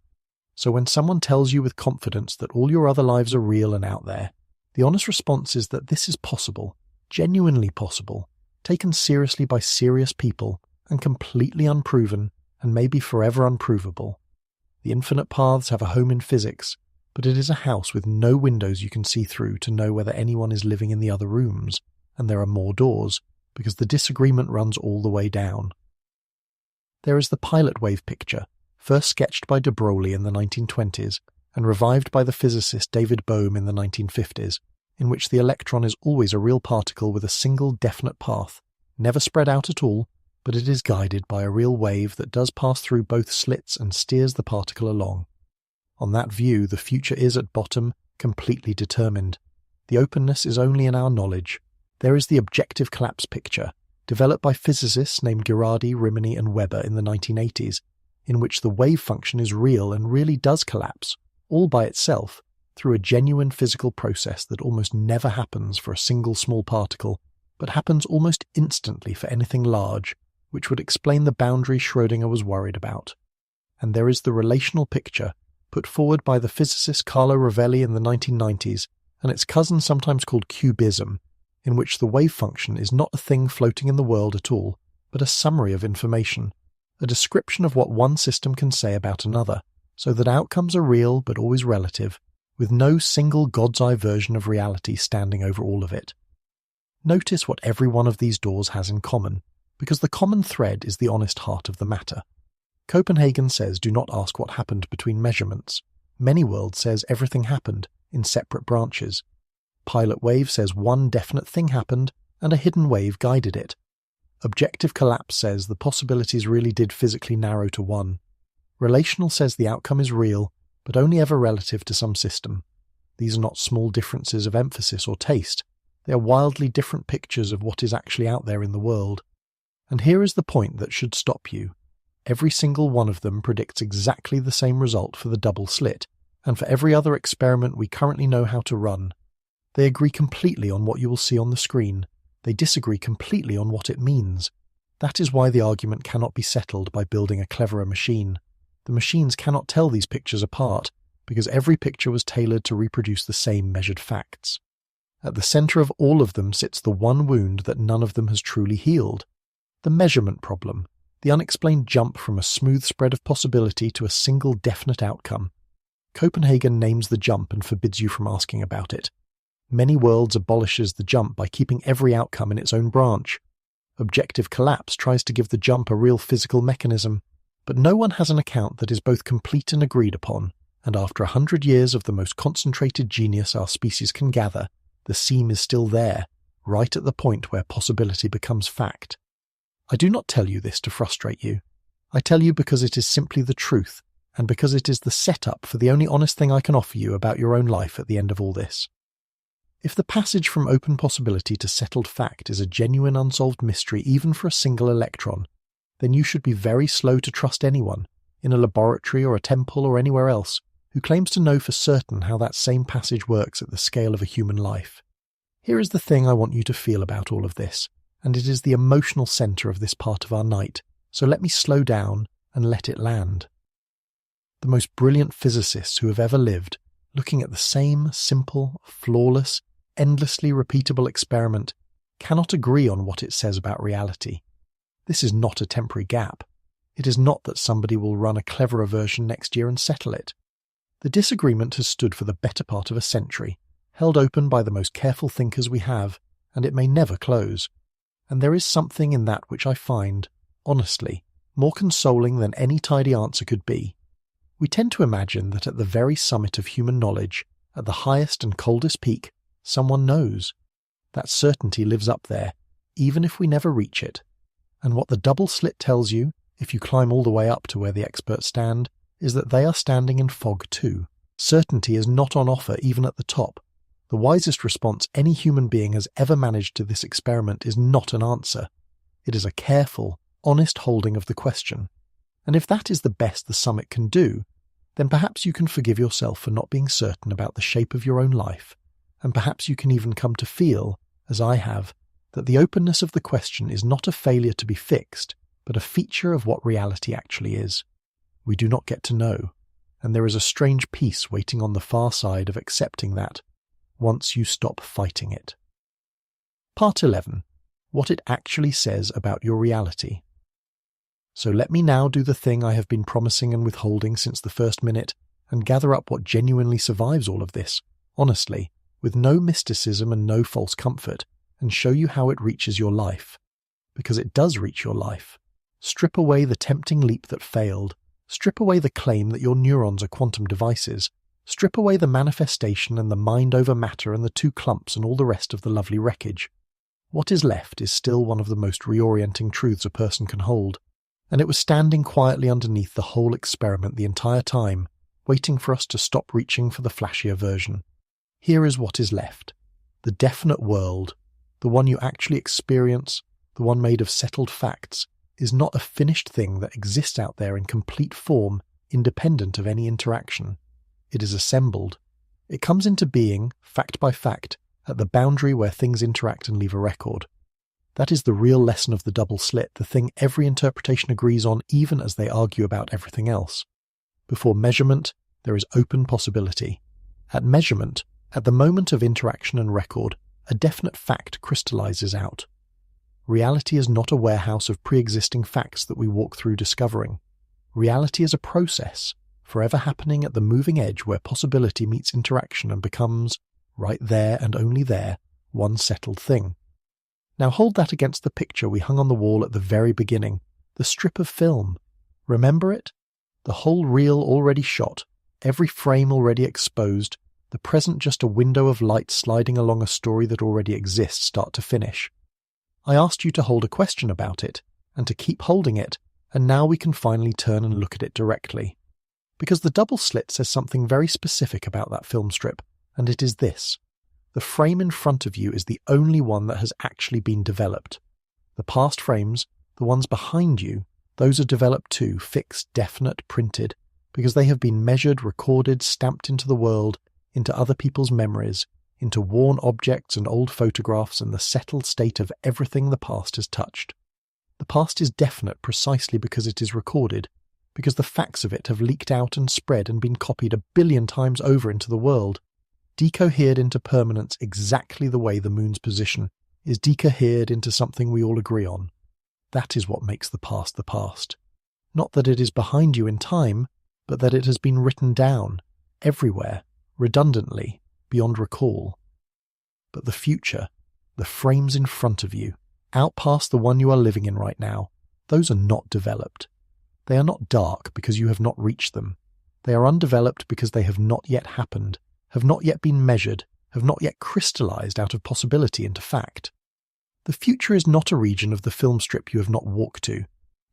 S1: So when someone tells you with confidence that all your other lives are real and out there, the honest response is that this is possible, genuinely possible, taken seriously by serious people, and completely unproven, and maybe forever unprovable. The infinite paths have a home in physics, but it is a house with no windows you can see through to know whether anyone is living in the other rooms, and there are more doors, because the disagreement runs all the way down. There is the pilot wave picture, first sketched by de Broglie in the 1920s, and revived by the physicist David Bohm in the 1950s, in which the electron is always a real particle with a single definite path, never spread out at all, but it is guided by a real wave that does pass through both slits and steers the particle along. On that view, the future is, at bottom, completely determined. The openness is only in our knowledge. There is the objective collapse picture, developed by physicists named Girardi, Rimini and Weber in the 1980s, in which the wave function is real and really does collapse, all by itself, through a genuine physical process that almost never happens for a single small particle, but happens almost instantly for anything large, which would explain the boundary Schrödinger was worried about. And there is the relational picture, put forward by the physicist Carlo Rovelli in the 1990s, and its cousin sometimes called cubism, in which the wave function is not a thing floating in the world at all, but a summary of information, a description of what one system can say about another, so that outcomes are real but always relative, with no single God's-eye version of reality standing over all of it. Notice what every one of these doors has in common, because the common thread is the honest heart of the matter. Copenhagen says do not ask what happened between measurements. Many Worlds says everything happened, in separate branches. Pilot wave says one definite thing happened, and a hidden wave guided it. Objective collapse says the possibilities really did physically narrow to one. Relational says the outcome is real, but only ever relative to some system. These are not small differences of emphasis or taste. They are wildly different pictures of what is actually out there in the world. And here is the point that should stop you. Every single one of them predicts exactly the same result for the double slit, and for every other experiment we currently know how to run. They agree completely on what you will see on the screen. They disagree completely on what it means. That is why the argument cannot be settled by building a cleverer machine. The machines cannot tell these pictures apart, because every picture was tailored to reproduce the same measured facts. At the centre of all of them sits the one wound that none of them has truly healed. The measurement problem, the unexplained jump from a smooth spread of possibility to a single definite outcome. Copenhagen names the jump and forbids you from asking about it. Many Worlds abolishes the jump by keeping every outcome in its own branch. Objective collapse tries to give the jump a real physical mechanism, but no one has an account that is both complete and agreed upon, and after 100 years of the most concentrated genius our species can gather, the seam is still there, right at the point where possibility becomes fact. I do not tell you this to frustrate you. I tell you because it is simply the truth, and because it is the setup for the only honest thing I can offer you about your own life at the end of all this. If the passage from open possibility to settled fact is a genuine unsolved mystery even for a single electron, then you should be very slow to trust anyone, in a laboratory or a temple or anywhere else, who claims to know for certain how that same passage works at the scale of a human life. Here is the thing I want you to feel about all of this, and it is the emotional centre of this part of our night, so let me slow down and let it land. The most brilliant physicists who have ever lived, looking at the same simple, flawless, endlessly repeatable experiment, cannot agree on what it says about reality. This is not a temporary gap. It is not that somebody will run a cleverer version next year and settle it. The disagreement has stood for the better part of a century, held open by the most careful thinkers we have, and it may never close. And there is something in that which I find, honestly, more consoling than any tidy answer could be. We tend to imagine that at the very summit of human knowledge, at the highest and coldest peak, someone knows. That certainty lives up there, even if we never reach it. And what the double slit tells you, if you climb all the way up to where the experts stand, is that they are standing in fog too. Certainty is not on offer even at the top. The wisest response any human being has ever managed to this experiment is not an answer. It is a careful, honest holding of the question. And if that is the best the summit can do, then perhaps you can forgive yourself for not being certain about the shape of your own life, and perhaps you can even come to feel, as I have, that the openness of the question is not a failure to be fixed, but a feature of what reality actually is. We do not get to know, and there is a strange peace waiting on the far side of accepting that, once you stop fighting it. Part 11. What it actually says about your reality. So let me now do the thing I have been promising and withholding since the first minute, and gather up what genuinely survives all of this, honestly, with no mysticism and no false comfort, and show you how it reaches your life. Because it does reach your life. Strip away the tempting leap that failed. Strip away the claim that your neurons are quantum devices. Strip away the manifestation and the mind over matter and the two clumps and all the rest of the lovely wreckage. What is left is still one of the most reorienting truths a person can hold. And it was standing quietly underneath the whole experiment the entire time, waiting for us to stop reaching for the flashier version. Here is what is left. The definite world, the one you actually experience, the one made of settled facts, is not a finished thing that exists out there in complete form, independent of any interaction. It is assembled. It comes into being, fact by fact, at the boundary where things interact and leave a record. That is the real lesson of the double slit, the thing every interpretation agrees on even as they argue about everything else. Before measurement, there is open possibility. At measurement, at the moment of interaction and record, a definite fact crystallizes out. Reality is not a warehouse of pre-existing facts that we walk through discovering. Reality is a process, forever happening at the moving edge where possibility meets interaction and becomes, right there and only there, one settled thing. Now hold that against the picture we hung on the wall at the very beginning, the strip of film. Remember it? The whole reel already shot, every frame already exposed, the present just a window of light sliding along a story that already exists start to finish. I asked you to hold a question about it, and to keep holding it, and now we can finally turn and look at it directly. Because the double slit says something very specific about that film strip, and it is this. The frame in front of you is the only one that has actually been developed. The past frames, the ones behind you, those are developed too, fixed, definite, printed, because they have been measured, recorded, stamped into the world, into other people's memories, into worn objects and old photographs and the settled state of everything the past has touched. The past is definite precisely because it is recorded, because the facts of it have leaked out and spread and been copied 1 billion times over into the world, decohered into permanence exactly the way the moon's position is decohered into something we all agree on. That is what makes the past the past. Not that it is behind you in time, but that it has been written down, everywhere, redundantly, beyond recall. But the future, the frames in front of you, out past the one you are living in right now, those are not developed. They are not dark because you have not reached them. They are undeveloped because they have not yet happened, have not yet been measured, have not yet crystallized out of possibility into fact. The future is not a region of the film strip you have not walked to.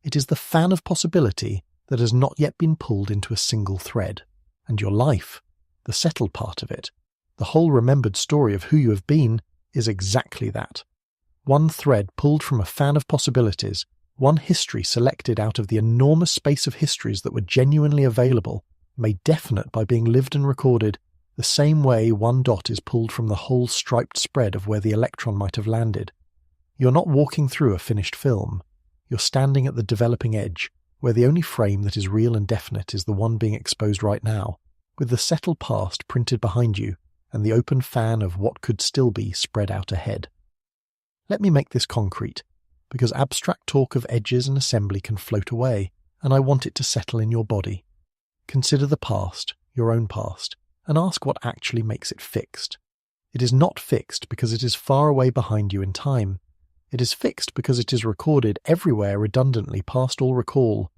S1: It is the fan of possibility that has not yet been pulled into a single thread. And your life, the settled part of it, the whole remembered story of who you have been, is exactly that. One thread pulled from a fan of possibilities, one history selected out of the enormous space of histories that were genuinely available, made definite by being lived and recorded, the same way one dot is pulled from the whole striped spread of where the electron might have landed. You're not walking through a finished film. You're standing at the developing edge, where the only frame that is real and definite is the one being exposed right now, with the settled past printed behind you and the open fan of what could still be spread out ahead. Let me make this concrete, because abstract talk of edges and assembly can float away, and I want it to settle in your body. Consider the past, your own past, and ask what actually makes it fixed. It is not fixed because it is far away behind you in time. It is fixed because it is recorded everywhere redundantly past all recall.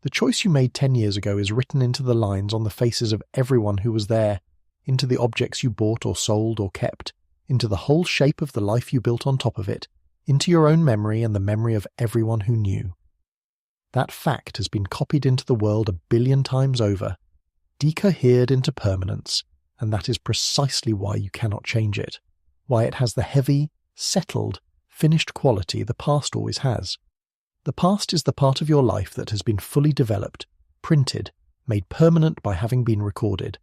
S1: The choice you made 10 years ago is written into the lines on the faces of everyone who was there, into the objects you bought or sold or kept, into the whole shape of the life you built on top of it, into your own memory and the memory of everyone who knew. That fact has been copied into the world 1 billion times over, decohered into permanence, and that is precisely why you cannot change it, why it has the heavy, settled, finished quality the past always has. The past is the part of your life that has been fully developed, printed, made permanent by having been recorded.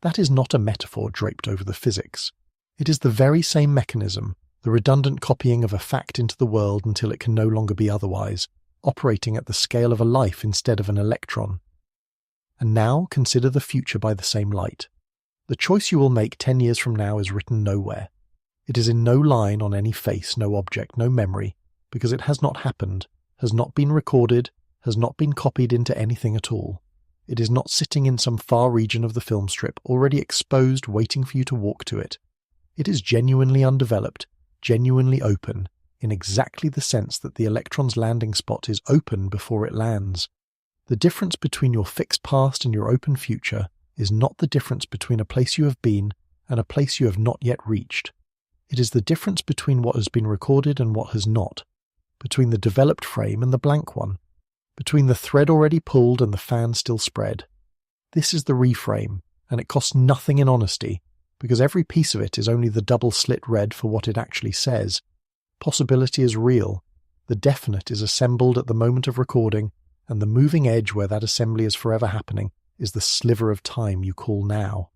S1: That is not a metaphor draped over the physics. It is the very same mechanism, the redundant copying of a fact into the world until it can no longer be otherwise, operating at the scale of a life instead of an electron. And now consider the future by the same light. The choice you will make 10 years from now is written nowhere. It is in no line on any face, no object, no memory, because it has not happened, has not been recorded, has not been copied into anything at all. It is not sitting in some far region of the film strip, already exposed, waiting for you to walk to it. It is genuinely undeveloped, genuinely open, in exactly the sense that the electron's landing spot is open before it lands. The difference between your fixed past and your open future is not the difference between a place you have been and a place you have not yet reached. It is the difference between what has been recorded and what has not, between the developed frame and the blank one, between the thread already pulled and the fan still spread. This is the reframe, and it costs nothing in honesty, because every piece of it is only the double slit read for what it actually says. Possibility is real, the definite is assembled at the moment of recording, and the moving edge where that assembly is forever happening is the sliver of time you call now.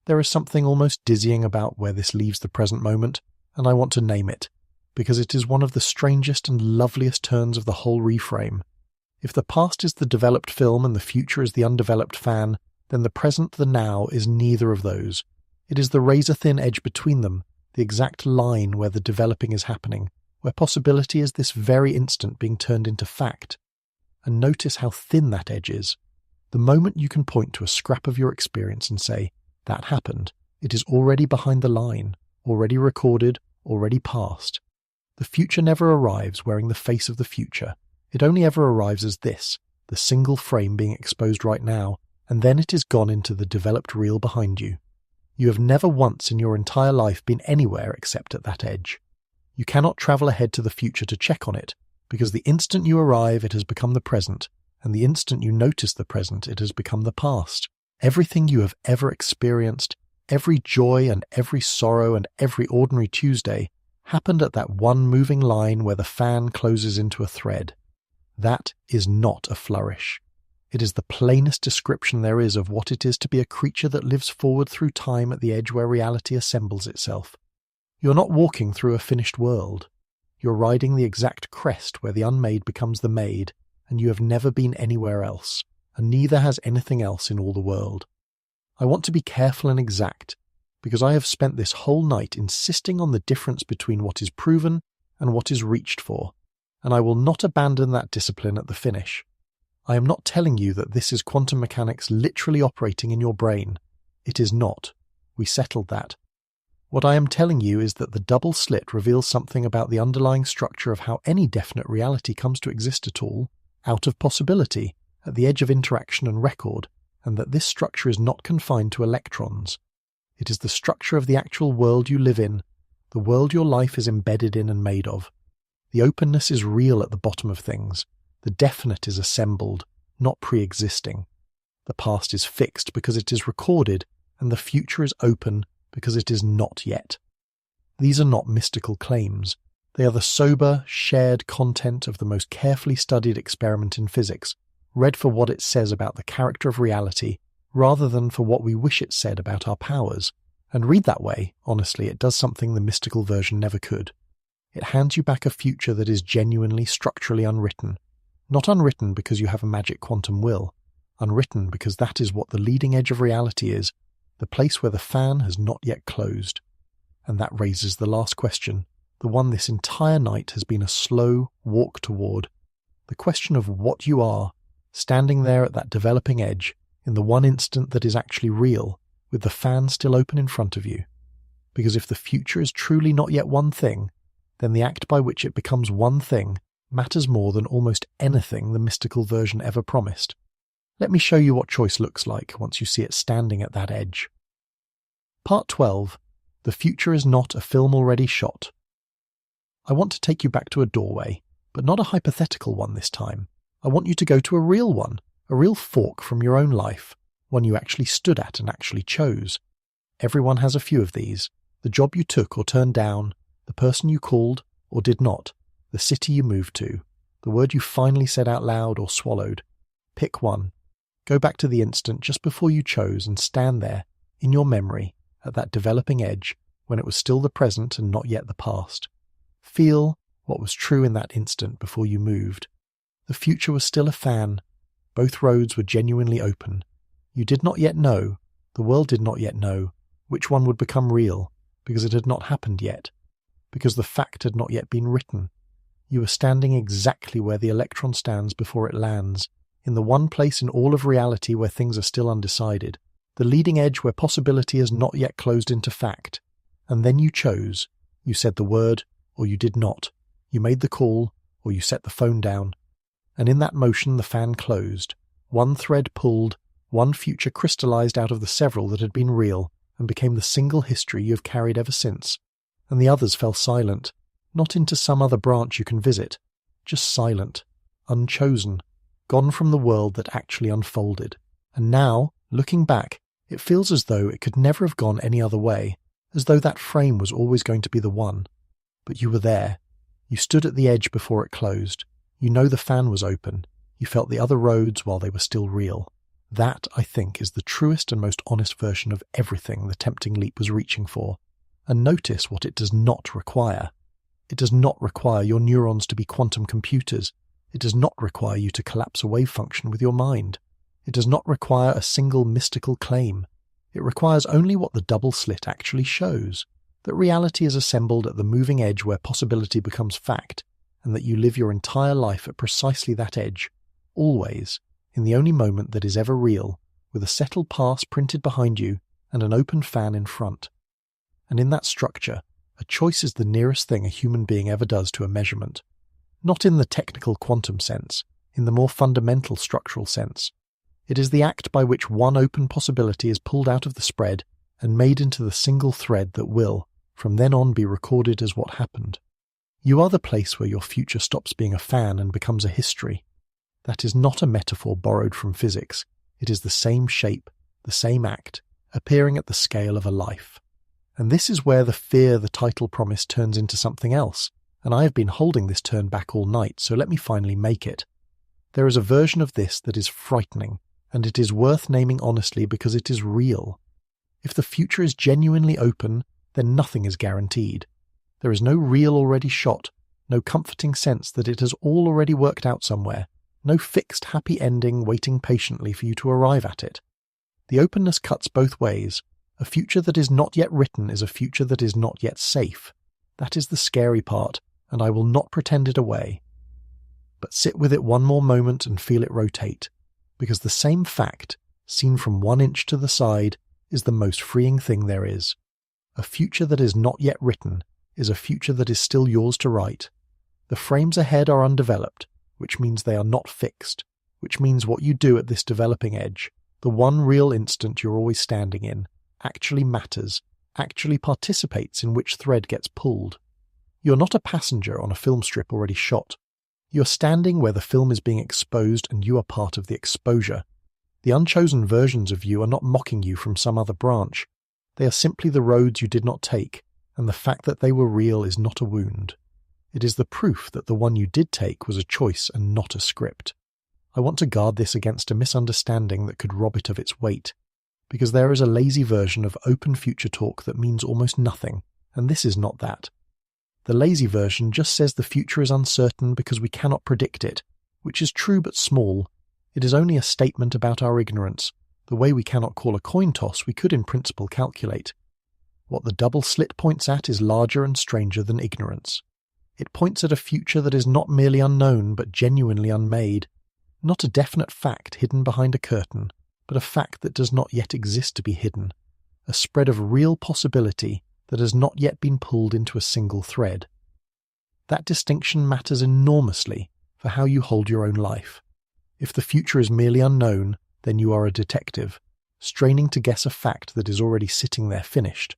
S1: There is something almost dizzying about where this leaves the present moment, and I want to name it, because it is one of the strangest and loveliest turns of the whole reframe. If the past is the developed film and the future is the undeveloped fan, then the present, the now, is neither of those. It is the razor-thin edge between them, the exact line where the developing is happening, where possibility is this very instant being turned into fact. And notice how thin that edge is. The moment you can point to a scrap of your experience and say, that happened, it is already behind the line, already recorded, already past. The future never arrives wearing the face of the future. It only ever arrives as this, the single frame being exposed right now, and then it is gone into the developed reel behind you. You have never once in your entire life been anywhere except at that edge. You cannot travel ahead to the future to check on it, because the instant you arrive, it has become the present, and the instant you notice the present, it has become the past. Everything you have ever experienced, every joy and every sorrow and every ordinary Tuesday, happened at that one moving line where the fan closes into a thread. That is not a flourish. It is the plainest description there is of what it is to be a creature that lives forward through time at the edge where reality assembles itself. You're not walking through a finished world. You're riding the exact crest where the unmade becomes the made, and you have never been anywhere else, and neither has anything else in all the world. I want to be careful and exact, because I have spent this whole night insisting on the difference between what is proven and what is reached for, and I will not abandon that discipline at the finish. I am not telling you that this is quantum mechanics literally operating in your brain. It is not. We settled that. What I am telling you is that the double slit reveals something about the underlying structure of how any definite reality comes to exist at all, out of possibility, at the edge of interaction and record, and that this structure is not confined to electrons. It is the structure of the actual world you live in, the world your life is embedded in and made of. The openness is real at the bottom of things. The definite is assembled, not pre-existing. The past is fixed because it is recorded, and the future is open because it is not yet. These are not mystical claims. They are the sober, shared content of the most carefully studied experiment in physics, read for what it says about the character of reality, rather than for what we wish it said about our powers. And read that way, honestly, it does something the mystical version never could. It hands you back a future that is genuinely structurally unwritten. Not unwritten because you have a magic quantum will. Unwritten because that is what the leading edge of reality is, the place where the fan has not yet closed. And that raises the last question, the one this entire night has been a slow walk toward. The question of what you are, standing there at that developing edge, in the one instant that is actually real, with the fan still open in front of you. Because if the future is truly not yet one thing, then the act by which it becomes one thing matters more than almost anything the mystical version ever promised. Let me show you what choice looks like once you see it standing at that edge. Part 12. The future is not a film already shot. I want to take you back to a doorway, but not a hypothetical one this time. I want you to go to a real one, a real fork from your own life, one you actually stood at and actually chose. Everyone has a few of these. The job you took or turned down, the person you called or did not, the city you moved to, the word you finally said out loud or swallowed. Pick one. Go back to the instant just before you chose and stand there, in your memory, at that developing edge, when it was still the present and not yet the past. Feel what was true in that instant before you moved. The future was still a fan. Both roads were genuinely open. You did not yet know, the world did not yet know, which one would become real, because it had not happened yet, because the fact had not yet been written. You were standing exactly where the electron stands before it lands, in the one place in all of reality where things are still undecided, the leading edge where possibility has not yet closed into fact. And then you chose. You said the word, or you did not. You made the call, or you set the phone down. And in that motion the fan closed. One thread pulled, one future crystallized out of the several that had been real, and became the single history you have carried ever since. And the others fell silent, not into some other branch you can visit, just silent, unchosen, gone from the world that actually unfolded. And now, looking back, it feels as though it could never have gone any other way, as though that frame was always going to be the one. But you were there. You stood at the edge before it closed. You know the fan was open. You felt the other roads while they were still real. That, I think, is the truest and most honest version of everything the tempting leap was reaching for. And notice what it does not require. It does not require your neurons to be quantum computers. It does not require you to collapse a wave function with your mind. It does not require a single mystical claim. It requires only what the double slit actually shows, that reality is assembled at the moving edge where possibility becomes fact, and that you live your entire life at precisely that edge, always, in the only moment that is ever real, with a settled past printed behind you and an open fan in front. And in that structure, a choice is the nearest thing a human being ever does to a measurement. Not in the technical quantum sense, in the more fundamental structural sense. It is the act by which one open possibility is pulled out of the spread and made into the single thread that will, from then on, be recorded as what happened. You are the place where your future stops being a fan and becomes a history. That is not a metaphor borrowed from physics. It is the same shape, the same act, appearing at the scale of a life. And this is where the fear the title promised turns into something else, and I have been holding this turn back all night, so let me finally make it. There is a version of this that is frightening, and it is worth naming honestly because it is real. If the future is genuinely open, then nothing is guaranteed. There is no reel already shot, no comforting sense that it has all already worked out somewhere, no fixed happy ending waiting patiently for you to arrive at it. The openness cuts both ways. A future that is not yet written is a future that is not yet safe. That is the scary part, and I will not pretend it away. But sit with it one more moment and feel it rotate, because the same fact, seen from 1 inch to the side, is the most freeing thing there is. A future that is not yet written is a future that is still yours to write. The frames ahead are undeveloped, which means they are not fixed, which means what you do at this developing edge, the one real instant you're always standing in, actually matters, actually participates in which thread gets pulled. You're not a passenger on a film strip already shot. You're standing where the film is being exposed and you are part of the exposure. The unchosen versions of you are not mocking you from some other branch. They are simply the roads you did not take, and the fact that they were real is not a wound. It is the proof that the one you did take was a choice and not a script. I want to guard this against a misunderstanding that could rob it of its weight, because there is a lazy version of open future talk that means almost nothing, and this is not that. The lazy version just says the future is uncertain because we cannot predict it, which is true but small. It is only a statement about our ignorance. The way we cannot call a coin toss, we could in principle calculate. What the double slit points at is larger and stranger than ignorance. It points at a future that is not merely unknown but genuinely unmade, not a definite fact hidden behind a curtain, but a fact that does not yet exist to be hidden, a spread of real possibility that has not yet been pulled into a single thread. That distinction matters enormously for how you hold your own life. If the future is merely unknown, then you are a detective, straining to guess a fact that is already sitting there finished.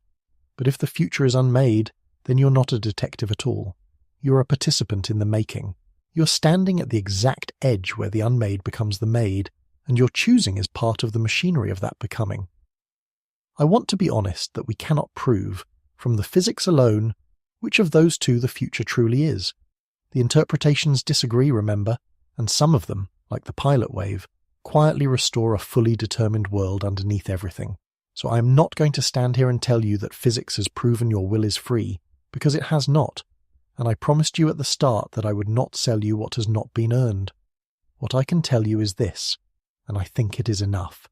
S1: But if the future is unmade, then you're not a detective at all. You're a participant in the making. You're standing at the exact edge where the unmade becomes the made, and your choosing is part of the machinery of that becoming. I want to be honest that we cannot prove, from the physics alone, which of those two the future truly is. The interpretations disagree, remember, and some of them, like the pilot wave, quietly restore a fully determined world underneath everything. So I am not going to stand here and tell you that physics has proven your will is free, because it has not, and I promised you at the start that I would not sell you what has not been earned. What I can tell you is this, and I think it is enough.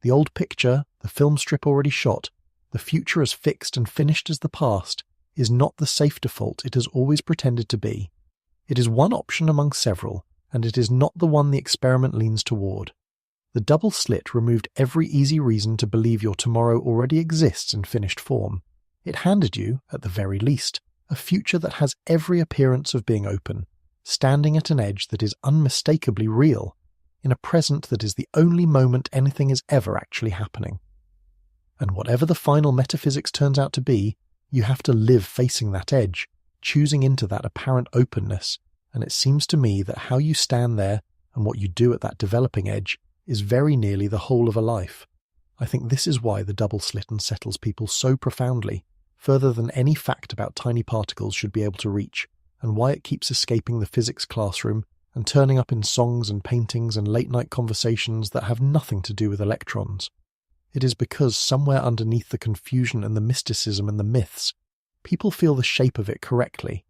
S1: The old picture, the film strip already shot, the future as fixed and finished as the past, is not the safe default it has always pretended to be. It is one option among several, and it is not the one the experiment leans toward. The double slit removed every easy reason to believe your tomorrow already exists in finished form. It handed you, at the very least, a future that has every appearance of being open, standing at an edge that is unmistakably real, in a present that is the only moment anything is ever actually happening. And whatever the final metaphysics turns out to be, you have to live facing that edge, choosing into that apparent openness, and it seems to me that how you stand there and what you do at that developing edge is very nearly the whole of a life. I think this is why the double slit unsettles people so profoundly, further than any fact about tiny particles should be able to reach, and why it keeps escaping the physics classroom and turning up in songs and paintings and late-night conversations that have nothing to do with electrons. It is because somewhere underneath the confusion and the mysticism and the myths, people feel the shape of it correctly.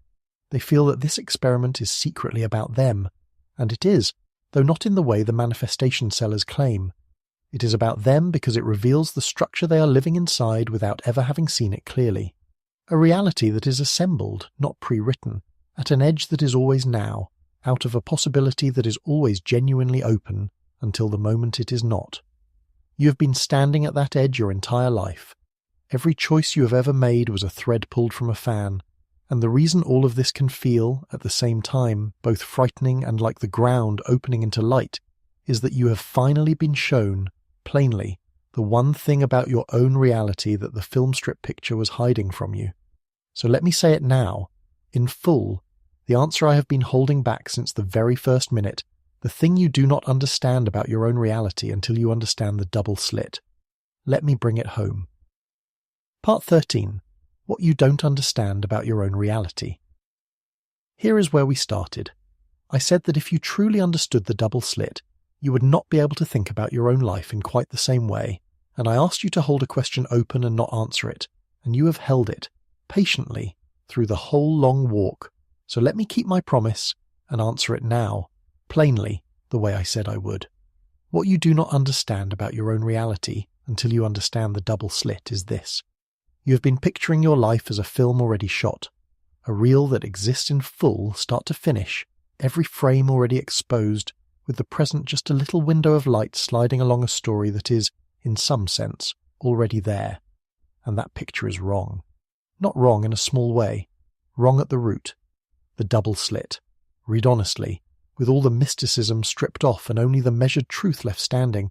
S1: They feel that this experiment is secretly about them, and it is, though not in the way the manifestation sellers claim. It is about them because it reveals the structure they are living inside without ever having seen it clearly. A reality that is assembled, not pre-written, at an edge that is always now, out of a possibility that is always genuinely open until the moment it is not. You have been standing at that edge your entire life. Every choice you have ever made was a thread pulled from a fan, and the reason all of this can feel, at the same time, both frightening and like the ground opening into light, is that you have finally been shown, plainly, the one thing about your own reality that the film strip picture was hiding from you. So let me say it now. In full, the answer I have been holding back since the very first minute, the thing you do not understand about your own reality until you understand the double slit. Let me bring it home. Part 13. What you don't understand about your own reality. Here is where we started. I said that if you truly understood the double slit, you would not be able to think about your own life in quite the same way, and I asked you to hold a question open and not answer it, and you have held it, patiently, through the whole long walk. So let me keep my promise and answer it now, plainly, the way I said I would. What you do not understand about your own reality until you understand the double slit is this. You have been picturing your life as a film already shot, a reel that exists in full, start to finish, every frame already exposed, with the present just a little window of light sliding along a story that is, in some sense, already there. And that picture is wrong. Not wrong in a small way, wrong at the root. The double slit. Read honestly, with all the mysticism stripped off and only the measured truth left standing,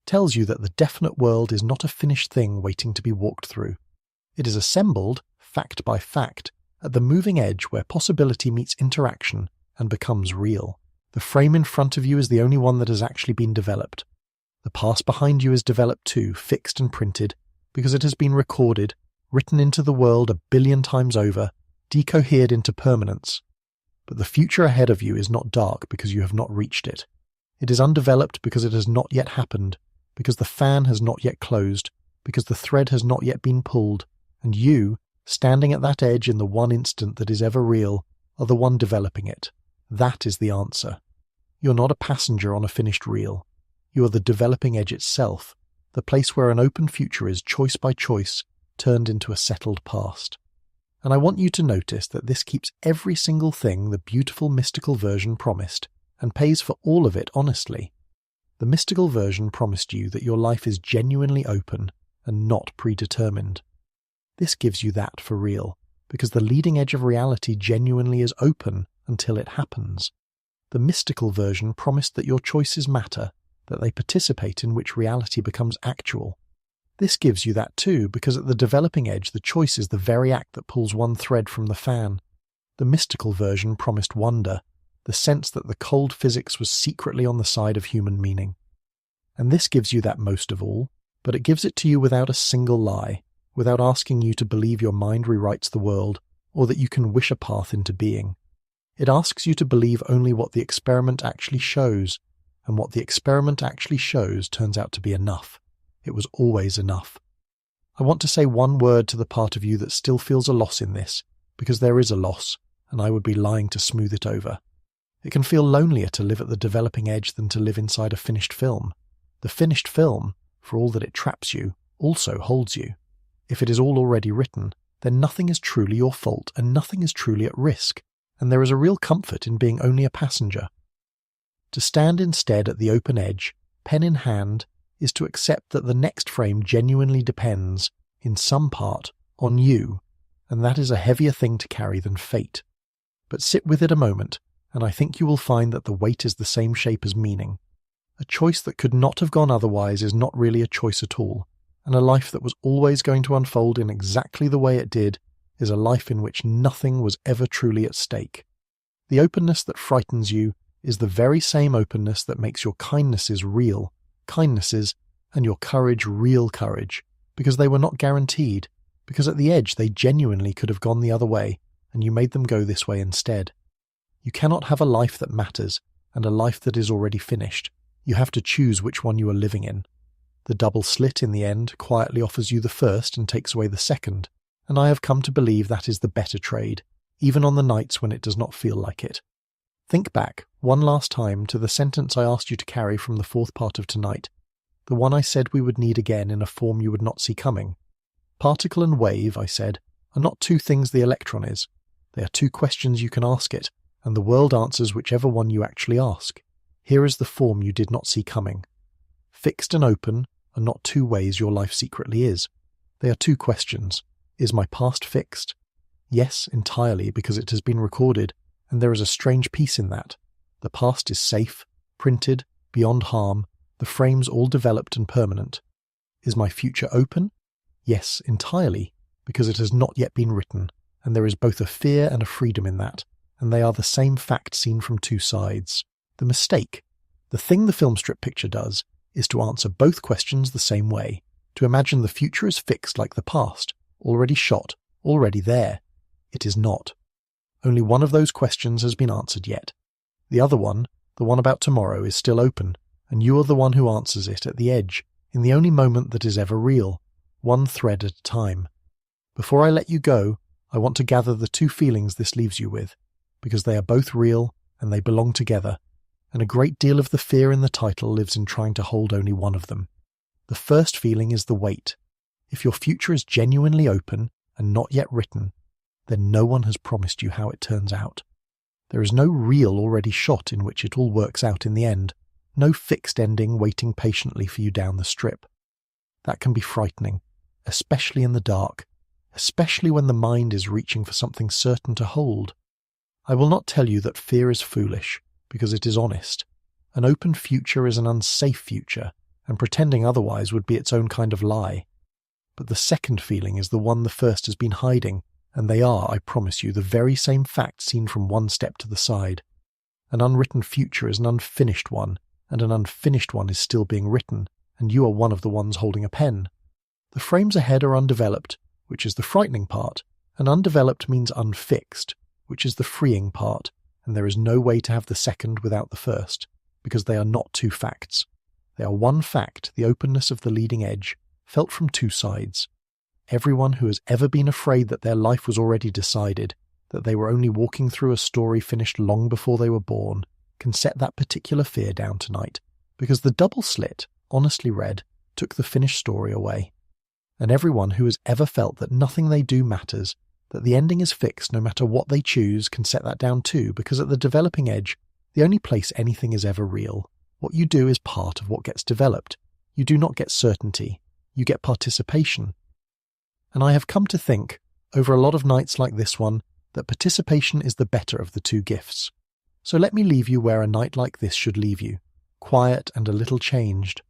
S1: tells you that the definite world is not a finished thing waiting to be walked through. It is assembled, fact by fact, at the moving edge where possibility meets interaction and becomes real. The frame in front of you is the only one that has actually been developed. The past behind you is developed too, fixed and printed, because it has been recorded, written into the world 1 billion times over, decohered into permanence. But the future ahead of you is not dark because you have not reached it. It is undeveloped because it has not yet happened, because the fan has not yet closed, because the thread has not yet been pulled, and you, standing at that edge in the one instant that is ever real, are the one developing it. That is the answer. You're not a passenger on a finished reel. You are the developing edge itself, the place where an open future is, choice by choice, turned into a settled past. And I want you to notice that this keeps every single thing the beautiful mystical version promised, and pays for all of it honestly. The mystical version promised you that your life is genuinely open and not predetermined. This gives you that for real, because the leading edge of reality genuinely is open until it happens. The mystical version promised that your choices matter, that they participate in which reality becomes actual. This gives you that too, because at the developing edge the choice is the very act that pulls one thread from the fan. The mystical version promised wonder, the sense that the cold physics was secretly on the side of human meaning. And this gives you that most of all, but it gives it to you without a single lie, without asking you to believe your mind rewrites the world, or that you can wish a path into being. It asks you to believe only what the experiment actually shows, and what the experiment actually shows turns out to be enough. It was always enough. I want to say one word to the part of you that still feels a loss in this, because there is a loss, and I would be lying to smooth it over. It can feel lonelier to live at the developing edge than to live inside a finished film. The finished film, for all that it traps you, also holds you. If it is all already written, then nothing is truly your fault and nothing is truly at risk, and there is a real comfort in being only a passenger. To stand instead at the open edge, pen in hand, is to accept that the next frame genuinely depends, in some part, on you, and that is a heavier thing to carry than fate. But sit with it a moment, and I think you will find that the weight is the same shape as meaning. A choice that could not have gone otherwise is not really a choice at all, and a life that was always going to unfold in exactly the way it did is a life in which nothing was ever truly at stake. The openness that frightens you is the very same openness that makes your kindnesses real, kindnesses, and your courage real courage, because they were not guaranteed, because at the edge they genuinely could have gone the other way, and you made them go this way instead. You cannot have a life that matters, and a life that is already finished. You have to choose which one you are living in. The double slit in the end quietly offers you the first and takes away the second, and I have come to believe that is the better trade, even on the nights when it does not feel like it. Think back, one last time, to the sentence I asked you to carry from the fourth part of tonight, the one I said we would need again in a form you would not see coming. Particle and wave, I said, are not two things the electron is. They are two questions you can ask it, and the world answers whichever one you actually ask. Here is the form you did not see coming. Fixed and open are not two ways your life secretly is. They are two questions. Is my past fixed? Yes, entirely, because it has been recorded, and there is a strange peace in that. The past is safe, printed, beyond harm, the frames all developed and permanent. Is my future open? Yes, entirely, because it has not yet been written, and there is both a fear and a freedom in that, and they are the same fact seen from two sides. The mistake, the thing the film strip picture does, is to answer both questions the same way, to imagine the future is fixed like the past, already shot, already there. It is not. Only one of those questions has been answered yet. The other one, the one about tomorrow, is still open, and you are the one who answers it at the edge, in the only moment that is ever real, one thread at a time. Before I let you go, I want to gather the two feelings this leaves you with, because they are both real and they belong together, and a great deal of the fear in the title lives in trying to hold only one of them. The first feeling is the weight. If your future is genuinely open and not yet written, then no one has promised you how it turns out. There is no reel already shot in which it all works out in the end, no fixed ending waiting patiently for you down the strip. That can be frightening, especially in the dark, especially when the mind is reaching for something certain to hold. I will not tell you that fear is foolish, because it is honest. An open future is an unsafe future, and pretending otherwise would be its own kind of lie. But the second feeling is the one the first has been hiding, and they are, I promise you, the very same fact seen from one step to the side. An unwritten future is an unfinished one, and an unfinished one is still being written, and you are one of the ones holding a pen. The frames ahead are undeveloped, which is the frightening part, and undeveloped means unfixed, which is the freeing part, and there is no way to have the second without the first, because they are not two facts. They are one fact, the openness of the leading edge, felt from two sides. Everyone who has ever been afraid that their life was already decided, that they were only walking through a story finished long before they were born, can set that particular fear down tonight, because the double slit, honestly read, took the finished story away. And everyone who has ever felt that nothing they do matters, that the ending is fixed no matter what they choose, can set that down too, because at the developing edge, the only place anything is ever real, what you do is part of what gets developed. You do not get certainty, you get participation. And I have come to think, over a lot of nights like this one, that participation is the better of the two gifts. So let me leave you where a night like this should leave you, quiet and a little changed.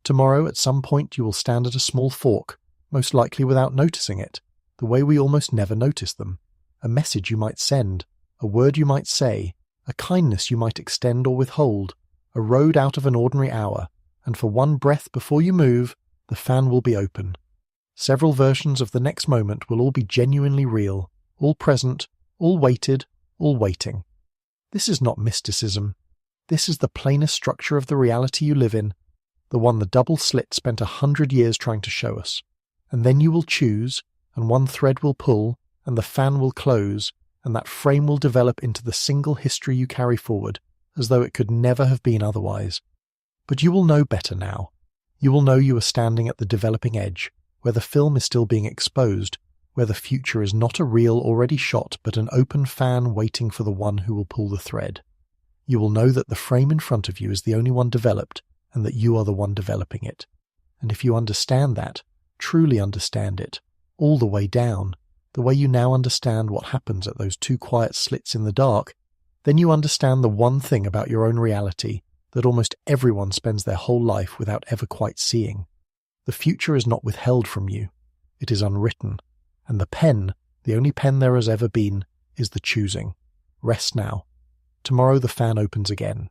S1: Tomorrow, at some point, you will stand at a small fork, most likely without noticing it, the way we almost never notice them. A message you might send, a word you might say, a kindness you might extend or withhold, a road out of an ordinary hour, and for one breath before you move, the fan will be open. Several versions of the next moment will all be genuinely real, all present, all weighted, all waiting. This is not mysticism. This is the plainest structure of the reality you live in, the one the double slit spent 100 years trying to show us. And then you will choose, and one thread will pull, and the fan will close, and that frame will develop into the single history you carry forward, as though it could never have been otherwise. But you will know better now. You will know you are standing at the developing edge, where the film is still being exposed, where the future is not a reel already shot but an open fan waiting for the one who will pull the thread. You will know that the frame in front of you is the only one developed, and that you are the one developing it. And if you understand that, truly understand it, all the way down, the way you now understand what happens at those two quiet slits in the dark, then you understand the one thing about your own reality that almost everyone spends their whole life without ever quite seeing. The future is not withheld from you. It is unwritten. And the pen, the only pen there has ever been, is the choosing. Rest now. Tomorrow the fan opens again.